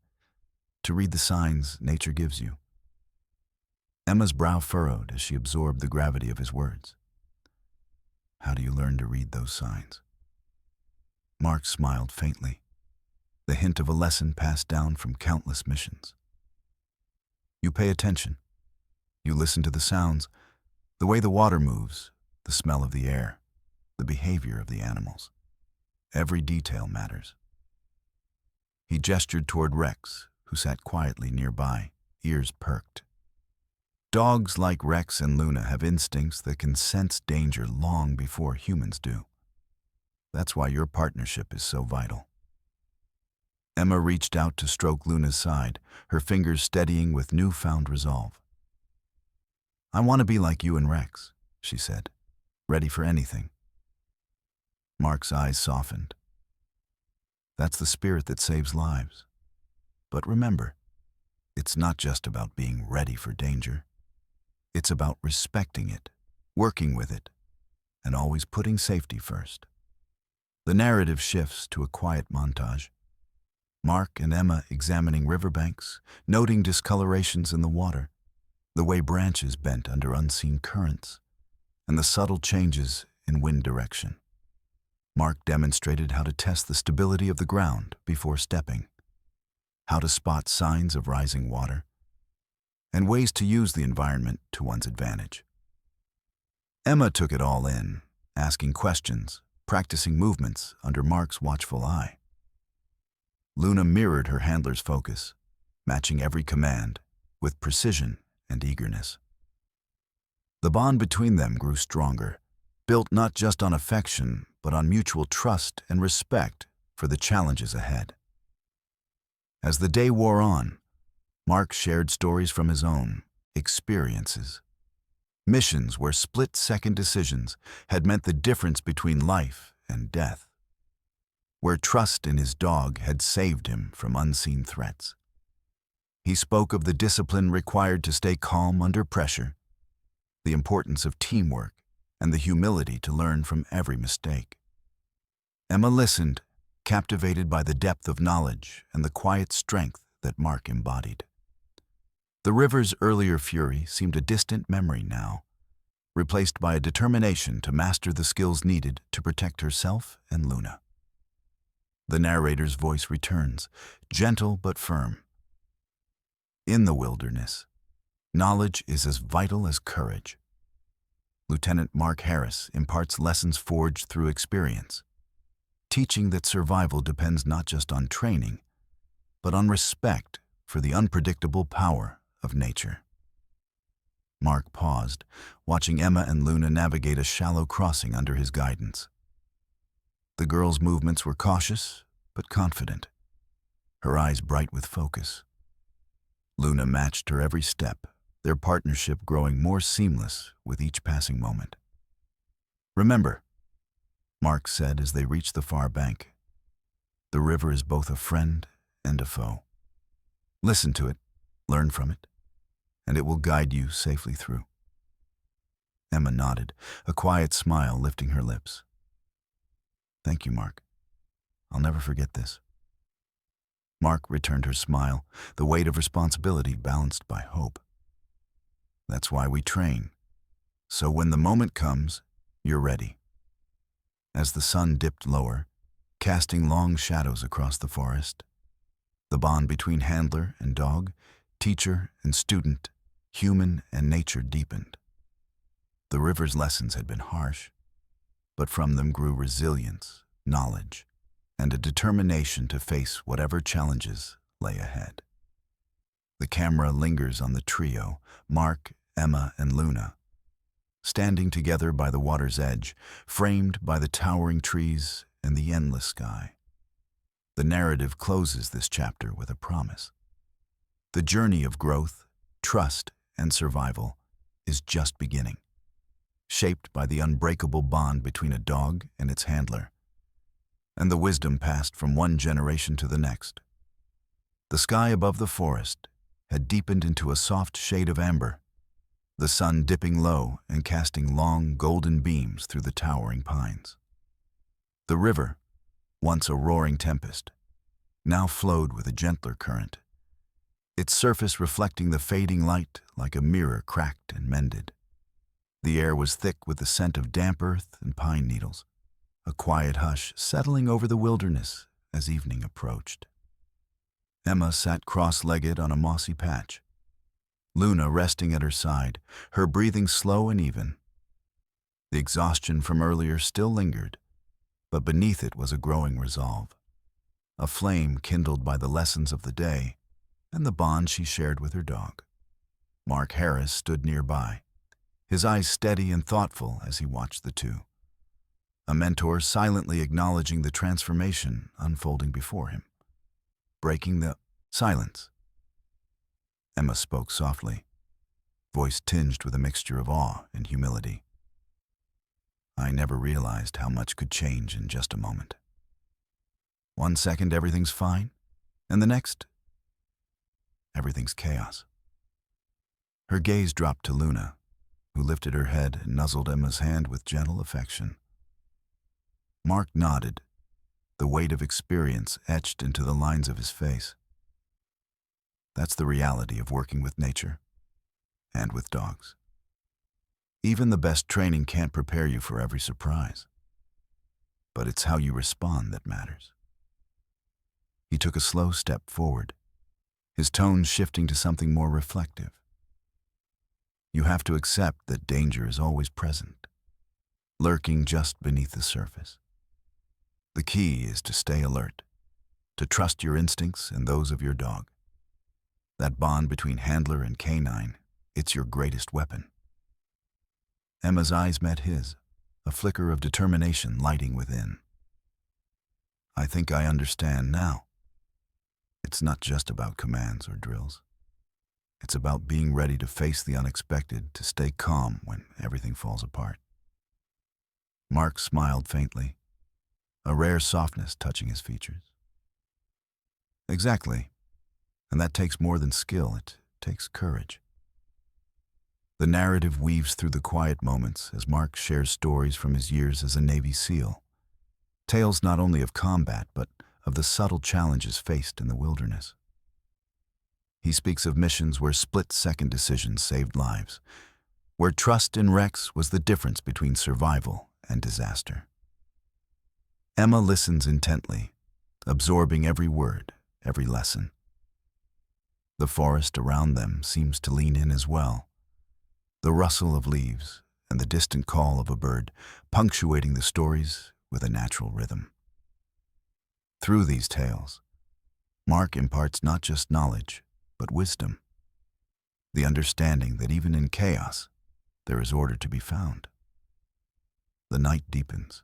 to read the signs nature gives you. Emma's brow furrowed as she absorbed the gravity of his words. How do you learn to read those signs? Mark smiled faintly, the hint of a lesson passed down from countless missions. You pay attention. You listen to the sounds, the way the water moves, the smell of the air, the behavior of the animals. Every detail matters. He gestured toward Rex, who sat quietly nearby, ears perked. Dogs like Rex and Luna have instincts that can sense danger long before humans do. That's why your partnership is so vital. Emma reached out to stroke Luna's side, her fingers steadying with newfound resolve. I want to be like you and Rex, she said, ready for anything. Mark's eyes softened. That's the spirit that saves lives. But remember, it's not just about being ready for danger. It's about respecting it, working with it, and always putting safety first. The narrative shifts to a quiet montage. Mark and Emma examining riverbanks, noting discolorations in the water, the way branches bent under unseen currents, and the subtle changes in wind direction. Mark demonstrated how to test the stability of the ground before stepping, how to spot signs of rising water, and ways to use the environment to one's advantage. Emma took it all in, asking questions, practicing movements under Mark's watchful eye. Luna mirrored her handler's focus, matching every command with precision and eagerness. The bond between them grew stronger, built not just on affection, but on mutual trust and respect for the challenges ahead. As the day wore on, Mark shared stories from his own experiences. Missions where split-second decisions had meant the difference between life and death. Where trust in his dog had saved him from unseen threats. He spoke of the discipline required to stay calm under pressure, the importance of teamwork, and the humility to learn from every mistake. Emma listened, captivated by the depth of knowledge and the quiet strength that Mark embodied. The river's earlier fury seemed a distant memory now, replaced by a determination to master the skills needed to protect herself and Luna. The narrator's voice returns, gentle but firm. In the wilderness, knowledge is as vital as courage. Lieutenant Mark Harris imparts lessons forged through experience. teaching that survival depends not just on training, but on respect for the unpredictable power of nature. Mark paused, watching Emma and Luna navigate a shallow crossing under his guidance. The girl's movements were cautious, but confident, her eyes bright with focus. Luna matched her every step, their partnership growing more seamless with each passing moment. "Remember," Mark said as they reached the far bank, "the river is both a friend and a foe. Listen to it, learn from it, and it will guide you safely through." Emma nodded, a quiet smile lifting her lips. "Thank you, Mark. I'll never forget this." Mark returned her smile, the weight of responsibility balanced by hope. "That's why we train. So when the moment comes, you're ready." As the sun dipped lower, casting long shadows across the forest, the bond between handler and dog, teacher and student, human and nature deepened. The river's lessons had been harsh, but from them grew resilience, knowledge, and a determination to face whatever challenges lay ahead. The camera lingers on the trio, Mark, Emma, and Luna, standing together by the water's edge, framed by the towering trees and the endless sky. The narrative closes this chapter with a promise. The journey of growth, trust, and survival is just beginning, shaped by the unbreakable bond between a dog and its handler, and the wisdom passed from one generation to the next. The sky above the forest had deepened into a soft shade of amber, the sun dipping low and casting long, golden beams through the towering pines. The river, once a roaring tempest, now flowed with a gentler current, its surface reflecting the fading light like a mirror cracked and mended. The air was thick with the scent of damp earth and pine needles, a quiet hush settling over the wilderness as evening approached. Emma sat cross-legged on a mossy patch, Luna resting at her side, her breathing slow and even. The exhaustion from earlier still lingered, but beneath it was a growing resolve, a flame kindled by the lessons of the day and the bond she shared with her dog. Mark Harris stood nearby, his eyes steady and thoughtful as he watched the two, a mentor silently acknowledging the transformation unfolding before him. Breaking the silence, Emma spoke softly, voice tinged with a mixture of awe and humility. "I never realized how much could change in just a moment. One second everything's fine, and the next, everything's chaos." Her gaze dropped to Luna, who lifted her head and nuzzled Emma's hand with gentle affection. Mark nodded, the weight of experience etched into the lines of his face. That's the reality of working with nature and with dogs. Even the best training can't prepare you for every surprise, but it's how you respond that matters. He took a slow step forward, his tone shifting to something more reflective. You have to accept that danger is always present, lurking just beneath the surface. The key is to stay alert, to trust your instincts and those of your dog. That bond between handler and canine, it's your greatest weapon. Emma's eyes met his, a flicker of determination lighting within. "I think I understand now. It's not just about commands or drills. It's about being ready to face the unexpected, to stay calm when everything falls apart." Mark smiled faintly, a rare softness touching his features. "Exactly. And that takes more than skill, it takes courage." The narrative weaves through the quiet moments as Mark shares stories from his years as a Navy SEAL. Tales not only of combat, but of the subtle challenges faced in the wilderness. He speaks of missions where split-second decisions saved lives, where trust in wrecks was the difference between survival and disaster. Emma listens intently, absorbing every word, every lesson. The forest around them seems to lean in as well, the rustle of leaves and the distant call of a bird punctuating the stories with a natural rhythm. Through these tales, Mark imparts not just knowledge, but wisdom, the understanding that even in chaos, there is order to be found. The night deepens,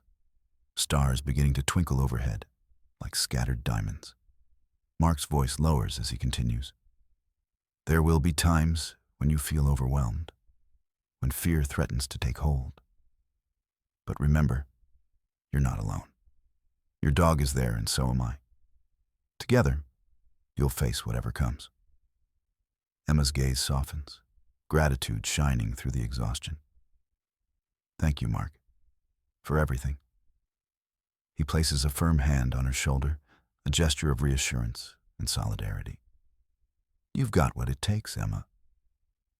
stars beginning to twinkle overhead like scattered diamonds. Mark's voice lowers as he continues. There will be times when you feel overwhelmed, when fear threatens to take hold. But remember, you're not alone. Your dog is there, and so am I. Together, you'll face whatever comes. Emma's gaze softens, gratitude shining through the exhaustion. Thank you, Mark, for everything. He places a firm hand on her shoulder, a gesture of reassurance and solidarity. You've got what it takes, Emma.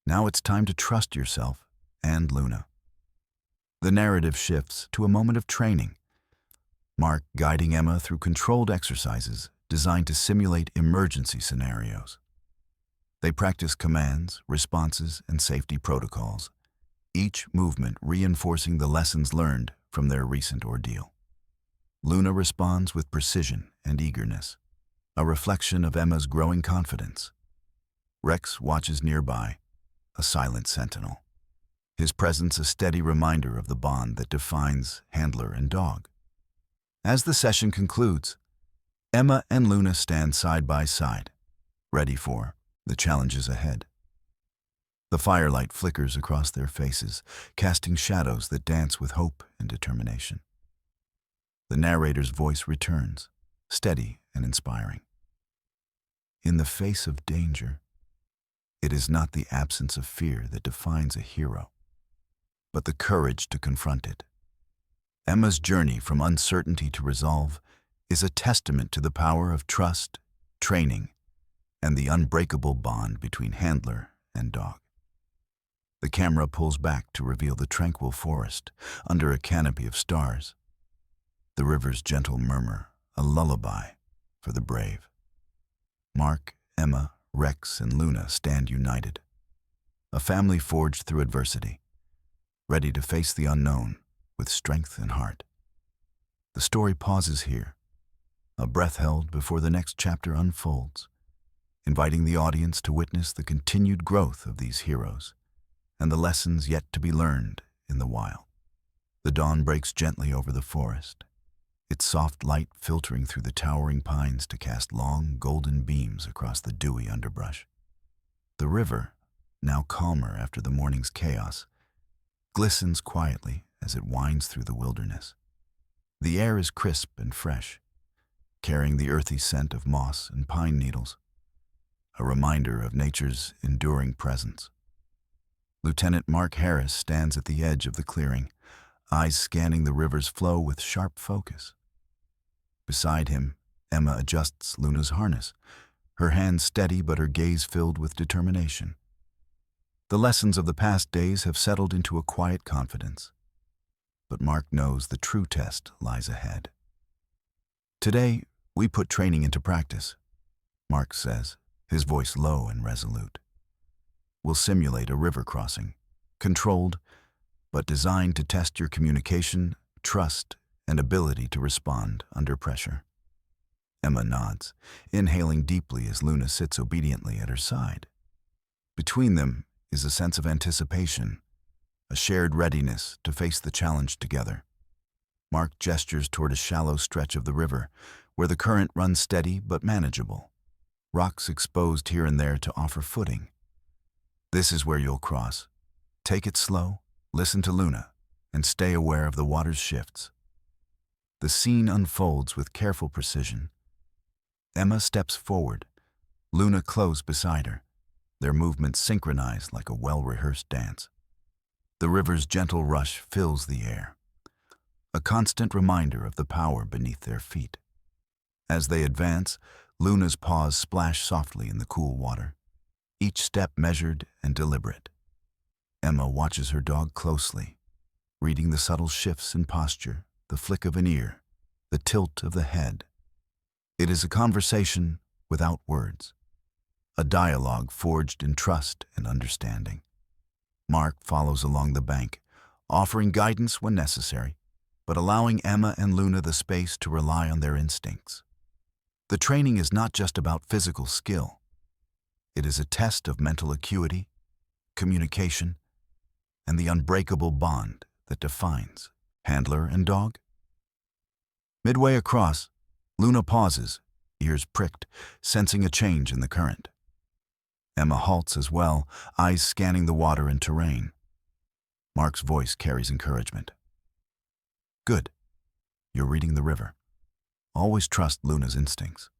Now it's time to trust yourself and Luna. The narrative shifts to a moment of training, Mark guiding Emma through controlled exercises designed to simulate emergency scenarios. They practice commands, responses, and safety protocols, each movement reinforcing the lessons learned from their recent ordeal. Luna responds with precision and eagerness, a reflection of Emma's growing confidence. Rex watches nearby, a silent sentinel, his presence a steady reminder of the bond that defines handler and dog. As the session concludes, Emma and Luna stand side by side, ready for the challenges ahead. The firelight flickers across their faces, casting shadows that dance with hope and determination. The narrator's voice returns, steady and inspiring. In the face of danger, it is not the absence of fear that defines a hero, but the courage to confront it. Emma's journey from uncertainty to resolve is a testament to the power of trust, training, and the unbreakable bond between handler and dog. The camera pulls back to reveal the tranquil forest under a canopy of stars. The river's gentle murmur, a lullaby for the brave. Mark, Emma, Rex, and Luna stand united, a family forged through adversity, ready to face the unknown with strength and heart. The story pauses here, a breath held before the next chapter unfolds, inviting the audience to witness the continued growth of these heroes and the lessons yet to be learned in the wild. The dawn breaks gently over the forest, its soft light filtering through the towering pines to cast long, golden beams across the dewy underbrush. The river, now calmer after the morning's chaos, glistens quietly as it winds through the wilderness. The air is crisp and fresh, carrying the earthy scent of moss and pine needles, a reminder of nature's enduring presence. Lieutenant Mark Harris stands at the edge of the clearing, eyes scanning the river's flow with sharp focus. Beside him, Emma adjusts Luna's harness, her hands steady but her gaze filled with determination. The lessons of the past days have settled into a quiet confidence, but Mark knows the true test lies ahead. Today, we put training into practice, Mark says, his voice low and resolute. We'll simulate a river crossing, controlled, but designed to test your communication, trust, and ability to respond under pressure. Emma nods, inhaling deeply as Luna sits obediently at her side. Between them is a sense of anticipation, a shared readiness to face the challenge together. Mark gestures toward a shallow stretch of the river, where the current runs steady but manageable, rocks exposed here and there to offer footing. This is where you'll cross. Take it slow, listen to Luna, and stay aware of the water's shifts. The scene unfolds with careful precision. Emma steps forward, Luna close beside her, their movements synchronized like a well-rehearsed dance. The river's gentle rush fills the air, a constant reminder of the power beneath their feet. As they advance, Luna's paws splash softly in the cool water, each step measured and deliberate. Emma watches her dog closely, reading the subtle shifts in posture, the flick of an ear, the tilt of the head. It is a conversation without words, a dialogue forged in trust and understanding. Mark follows along the bank, offering guidance when necessary, but allowing Emma and Luna the space to rely on their instincts. The training is not just about physical skill. It is a test of mental acuity, communication, and the unbreakable bond that defines handler and dog. Midway across, Luna pauses, ears pricked, sensing a change in the current. Emma halts as well, eyes scanning the water and terrain. Mark's voice carries encouragement. Good. You're reading the river. Always trust Luna's instincts.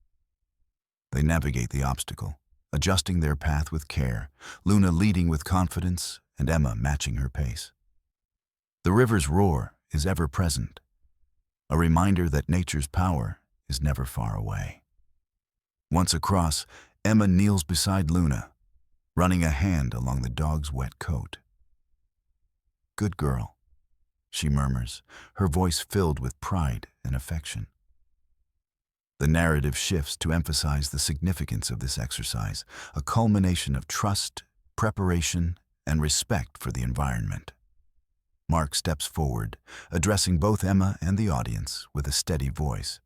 They navigate the obstacle, adjusting their path with care, Luna leading with confidence and Emma matching her pace. The river's roar is ever present, a reminder that nature's power is never far away. Once across, Emma kneels beside Luna, running a hand along the dog's wet coat. Good girl, she murmurs, her voice filled with pride and affection. The narrative shifts to emphasize the significance of this exercise, a culmination of trust, preparation, and respect for the environment. Mark steps forward, addressing both Emma and the audience with a steady voice.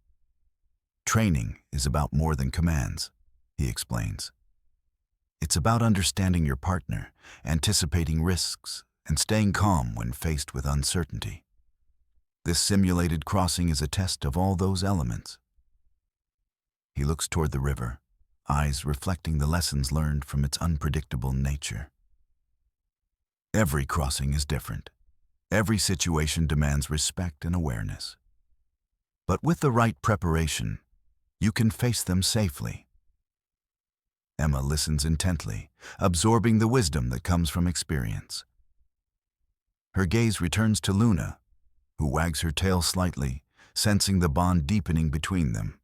Training is about more than commands, he explains. It's about understanding your partner, anticipating risks, and staying calm when faced with uncertainty. This simulated crossing is a test of all those elements. He looks toward the river, eyes reflecting the lessons learned from its unpredictable nature. Every crossing is different. Every situation demands respect and awareness. But with the right preparation, you can face them safely. Emma listens intently, absorbing the wisdom that comes from experience. Her gaze returns to Luna, who wags her tail slightly, sensing the bond deepening between them.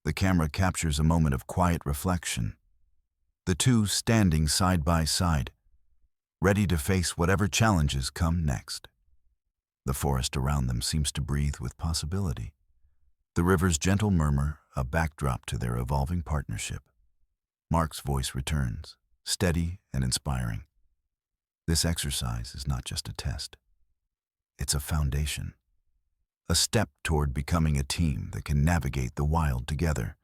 The camera captures a moment of quiet reflection, the two standing side by side, ready to face whatever challenges come next. The forest around them seems to breathe with possibility, the river's gentle murmur a backdrop to their evolving partnership. Mark's voice returns, steady and inspiring. This exercise is not just a test. It's a foundation, a step toward becoming a team that can navigate the wild together,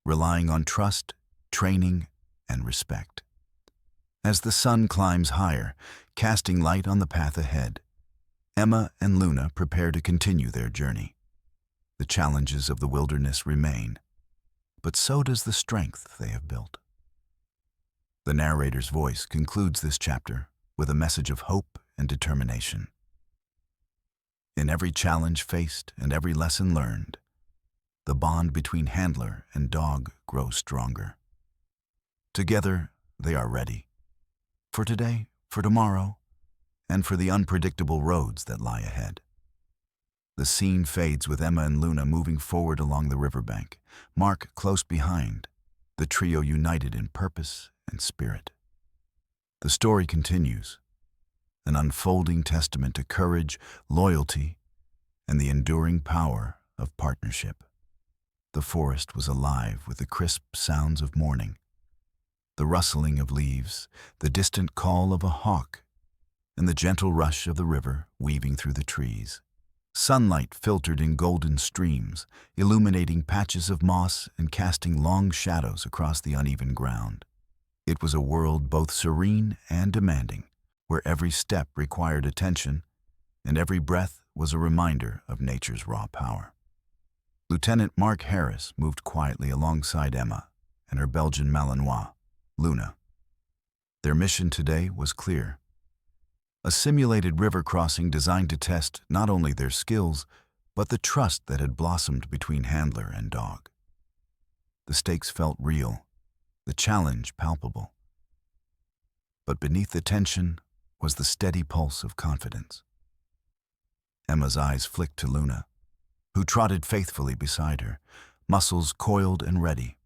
relying on trust, training, and respect. As the sun climbs higher, casting light on the path ahead, Emma and Luna prepare to continue their journey. The challenges of the wilderness remain, but so does the strength they have built. The narrator's voice concludes this chapter with a message of hope and determination. In every challenge faced and every lesson learned, the bond between handler and dog grows stronger. Together, they are ready. For today, for tomorrow, and for the unpredictable roads that lie ahead. The scene fades with Emma and Luna moving forward along the riverbank, Mark close behind, the trio united in purpose and spirit. The story continues, an unfolding testament to courage, loyalty, and the enduring power of partnership. The forest was alive with the crisp sounds of morning, the rustling of leaves, the distant call of a hawk, and the gentle rush of the river weaving through the trees. Sunlight filtered in golden streams, illuminating patches of moss and casting long shadows across the uneven ground. It was a world both serene and demanding, where every step required attention, and every breath was a reminder of nature's raw power. Lieutenant Mark Harris moved quietly alongside Emma and her Belgian Malinois, Luna. Their mission today was clear. A simulated river crossing designed to test not only their skills, but the trust that had blossomed between handler and dog. The stakes felt real, the challenge palpable. But beneath the tension was the steady pulse of confidence. Emma's eyes flicked to Luna, who trotted faithfully beside her, muscles coiled and ready.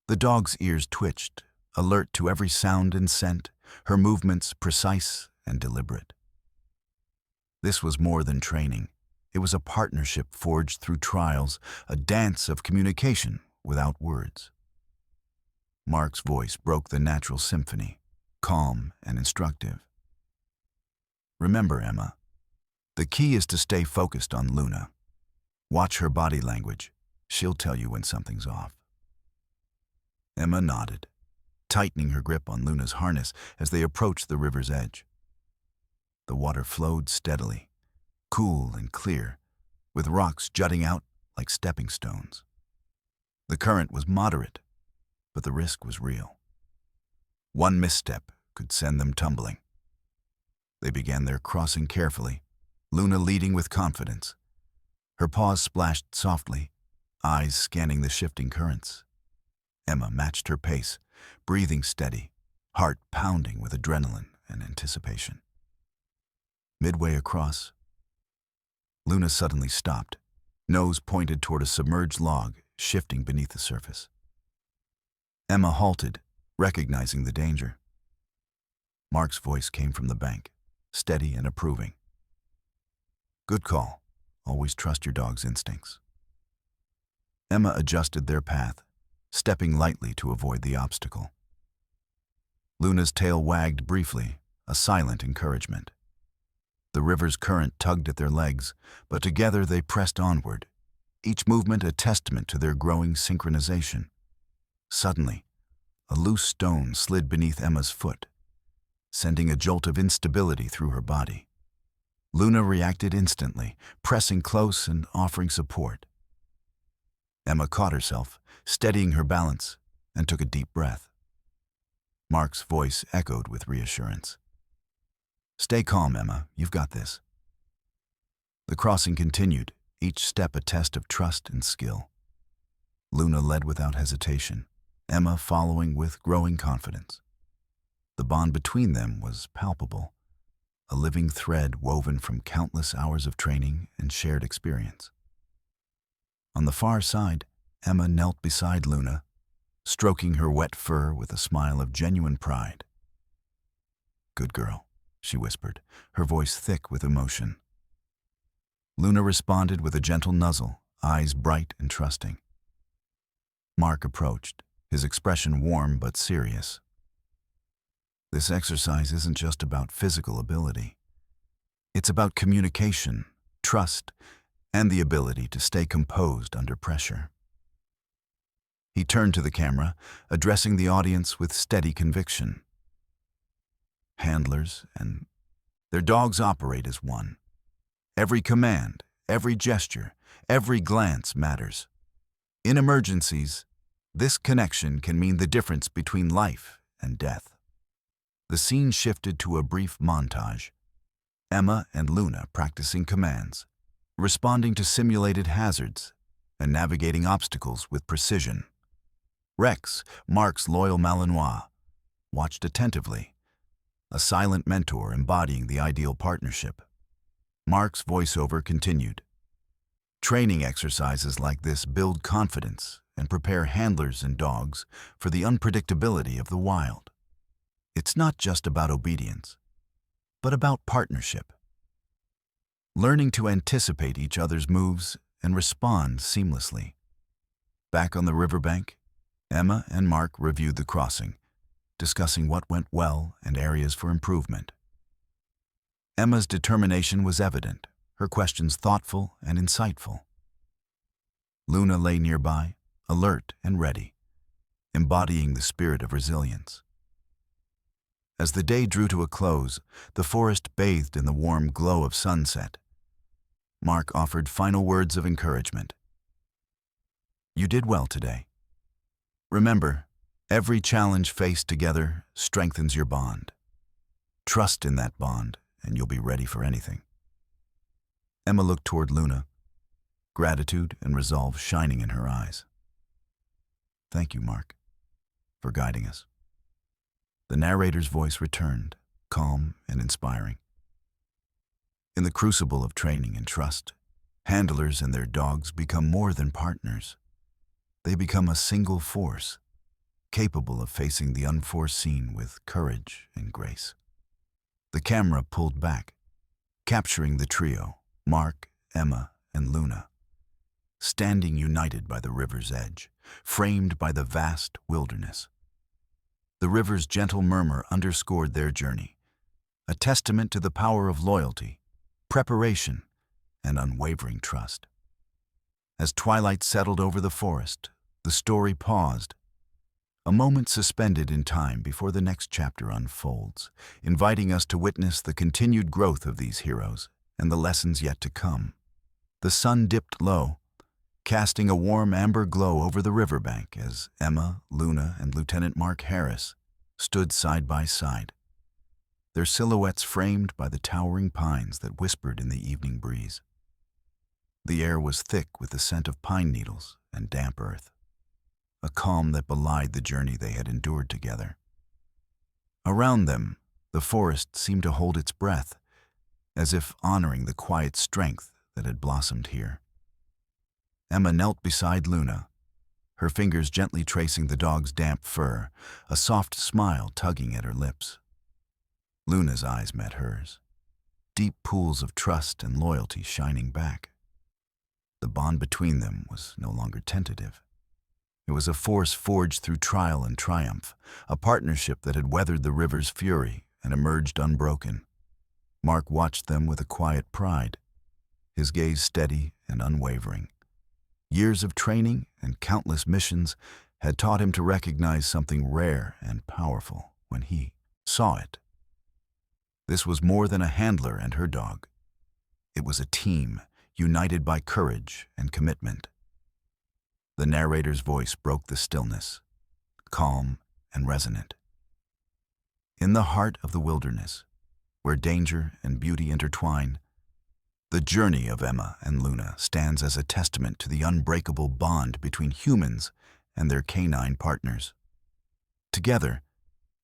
The dog's ears twitched, alert to every sound and scent, her movements precise and deliberate. This was more than training. It was a partnership forged through trials, a dance of communication without words. Mark's voice broke the natural symphony, calm and instructive. Remember, Emma, the key is to stay focused on Luna. Watch her body language, She'll tell you when something's off." Emma nodded, tightening her grip on Luna's harness as they approached the river's edge. The water flowed steadily, cool and clear, with rocks jutting out like stepping stones. The current was moderate, but the risk was real. One misstep could send them tumbling. They began their crossing carefully, Luna leading with confidence. Her paws splashed softly, eyes scanning the shifting currents. Emma matched her pace, breathing steady, heart pounding with adrenaline and anticipation. Midway across, Luna suddenly stopped, nose pointed toward a submerged log shifting beneath the surface. Emma halted, recognizing the danger. Mark's voice came from the bank, steady and approving. "Good call. Always trust your dog's instincts." Emma adjusted their path, stepping lightly to avoid the obstacle. Luna's tail wagged briefly, a silent encouragement. The river's current tugged at their legs, but together they pressed onward, each movement a testament to their growing synchronization. Suddenly, a loose stone slid beneath Emma's foot, sending a jolt of instability through her body. Luna reacted instantly, pressing close and offering support. Emma caught herself, steadying her balance, and took a deep breath. Mark's voice echoed with reassurance. "Stay calm, Emma. You've got this." The crossing continued, each step a test of trust and skill. Luna led without hesitation, Emma following with growing confidence. The bond between them was palpable, a living thread woven from countless hours of training and shared experience. On the far side, Emma knelt beside Luna, stroking her wet fur with a smile of genuine pride. "Good girl," she whispered, her voice thick with emotion. Luna responded with a gentle nuzzle, eyes bright and trusting. Mark approached, his expression warm but serious. "This exercise isn't just about physical ability. It's about communication, trust, and the ability to stay composed under pressure." He turned to the camera, addressing the audience with steady conviction. "Handlers and their dogs operate as one. Every command, every gesture, every glance matters. In emergencies, this connection can mean the difference between life and death." The scene shifted to a brief montage. Emma and Luna practicing commands, responding to simulated hazards, and navigating obstacles with precision. Rex, Mark's loyal Malinois, watched attentively, a silent mentor embodying the ideal partnership. Mark's voiceover continued. "Training exercises like this build confidence and prepare handlers and dogs for the unpredictability of the wild. It's not just about obedience, but about partnership. Learning to anticipate each other's moves and respond seamlessly." Back on the riverbank, Emma and Mark reviewed the crossing, discussing what went well and areas for improvement. Emma's determination was evident, her questions thoughtful and insightful. Luna lay nearby, alert and ready, embodying the spirit of resilience. As the day drew to a close, the forest bathed in the warm glow of sunset. Mark offered final words of encouragement. "You did well today. Remember, every challenge faced together strengthens your bond. Trust in that bond, and you'll be ready for anything." Emma looked toward Luna, gratitude and resolve shining in her eyes. "Thank you, Mark, for guiding us." The narrator's voice returned, calm and inspiring. In the crucible of training and trust, handlers and their dogs become more than partners. They become a single force, capable of facing the unforeseen with courage and grace. The camera pulled back, capturing the trio, Mark, Emma, and Luna, standing united by the river's edge, framed by the vast wilderness. The river's gentle murmur underscored their journey, a testament to the power of loyalty, preparation, and unwavering trust. As twilight settled over the forest, the story paused, a moment suspended in time before the next chapter unfolds, inviting us to witness the continued growth of these heroes and the lessons yet to come. The sun dipped low, casting a warm amber glow over the riverbank as Emma, Luna, and Lieutenant Mark Harris stood side by side, their silhouettes framed by the towering pines that whispered in the evening breeze. The air was thick with the scent of pine needles and damp earth, a calm that belied the journey they had endured together. Around them, the forest seemed to hold its breath, as if honoring the quiet strength that had blossomed here. Emma knelt beside Luna, her fingers gently tracing the dog's damp fur, a soft smile tugging at her lips. Luna's eyes met hers, deep pools of trust and loyalty shining back. The bond between them was no longer tentative. It was a force forged through trial and triumph, a partnership that had weathered the river's fury and emerged unbroken. Mark watched them with a quiet pride, his gaze steady and unwavering. Years of training and countless missions had taught him to recognize something rare and powerful when he saw it. This was more than a handler and her dog. It was a team, united by courage and commitment. The narrator's voice broke the stillness, calm and resonant. In the heart of the wilderness, where danger and beauty intertwine, the journey of Emma and Luna stands as a testament to the unbreakable bond between humans and their canine partners. Together,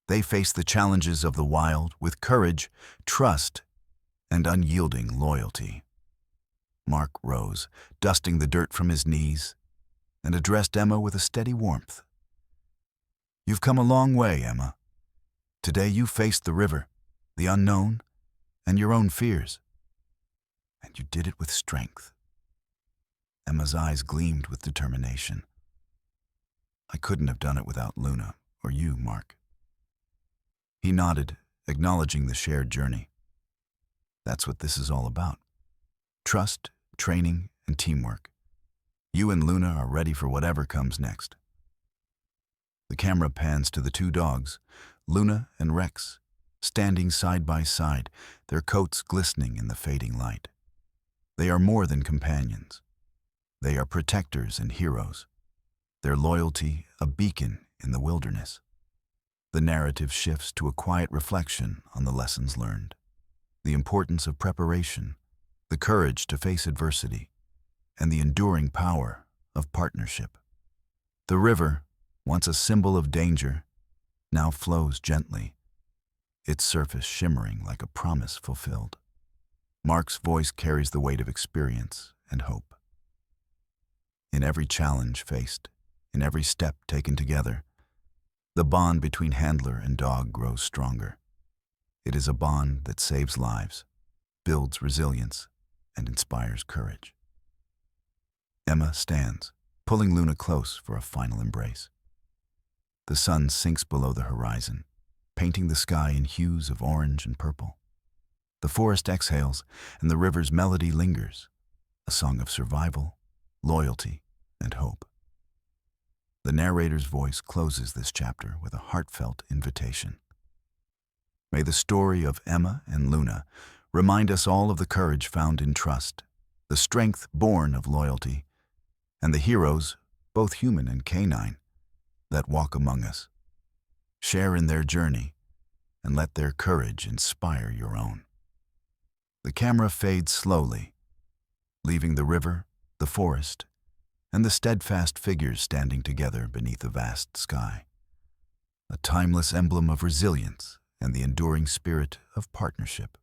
they face the challenges of the wild with courage, trust, and unyielding loyalty. Mark rose, dusting the dirt from his knees, and addressed Emma with a steady warmth. "You've come a long way, Emma. Today you faced the river, the unknown, and your own fears. And you did it with strength." Emma's eyes gleamed with determination. "I couldn't have done it without Luna or you, Mark." He nodded, acknowledging the shared journey. "That's what this is all about. Trust, training, and teamwork. You and Luna are ready for whatever comes next." The camera pans to the two dogs, Luna and Rex, standing side by side, their coats glistening in the fading light. They are more than companions. They are protectors and heroes, their loyalty a beacon in the wilderness. The narrative shifts to a quiet reflection on the lessons learned, the importance of preparation, the courage to face adversity, and the enduring power of partnership. The river, once a symbol of danger, now flows gently, its surface shimmering like a promise fulfilled. Mark's voice carries the weight of experience and hope. In every challenge faced, in every step taken together, the bond between handler and dog grows stronger. It is a bond that saves lives, builds resilience, and inspires courage. Emma stands, pulling Luna close for a final embrace. The sun sinks below the horizon, painting the sky in hues of orange and purple. The forest exhales, and the river's melody lingers, a song of survival, loyalty, and hope. The narrator's voice closes this chapter with a heartfelt invitation. May the story of Emma and Luna remind us all of the courage found in trust, the strength born of loyalty, and the heroes, both human and canine, that walk among us. Share in their journey, and let their courage inspire your own. The camera fades slowly, leaving the river, the forest, and the steadfast figures standing together beneath a vast sky, a timeless emblem of resilience and the enduring spirit of partnership.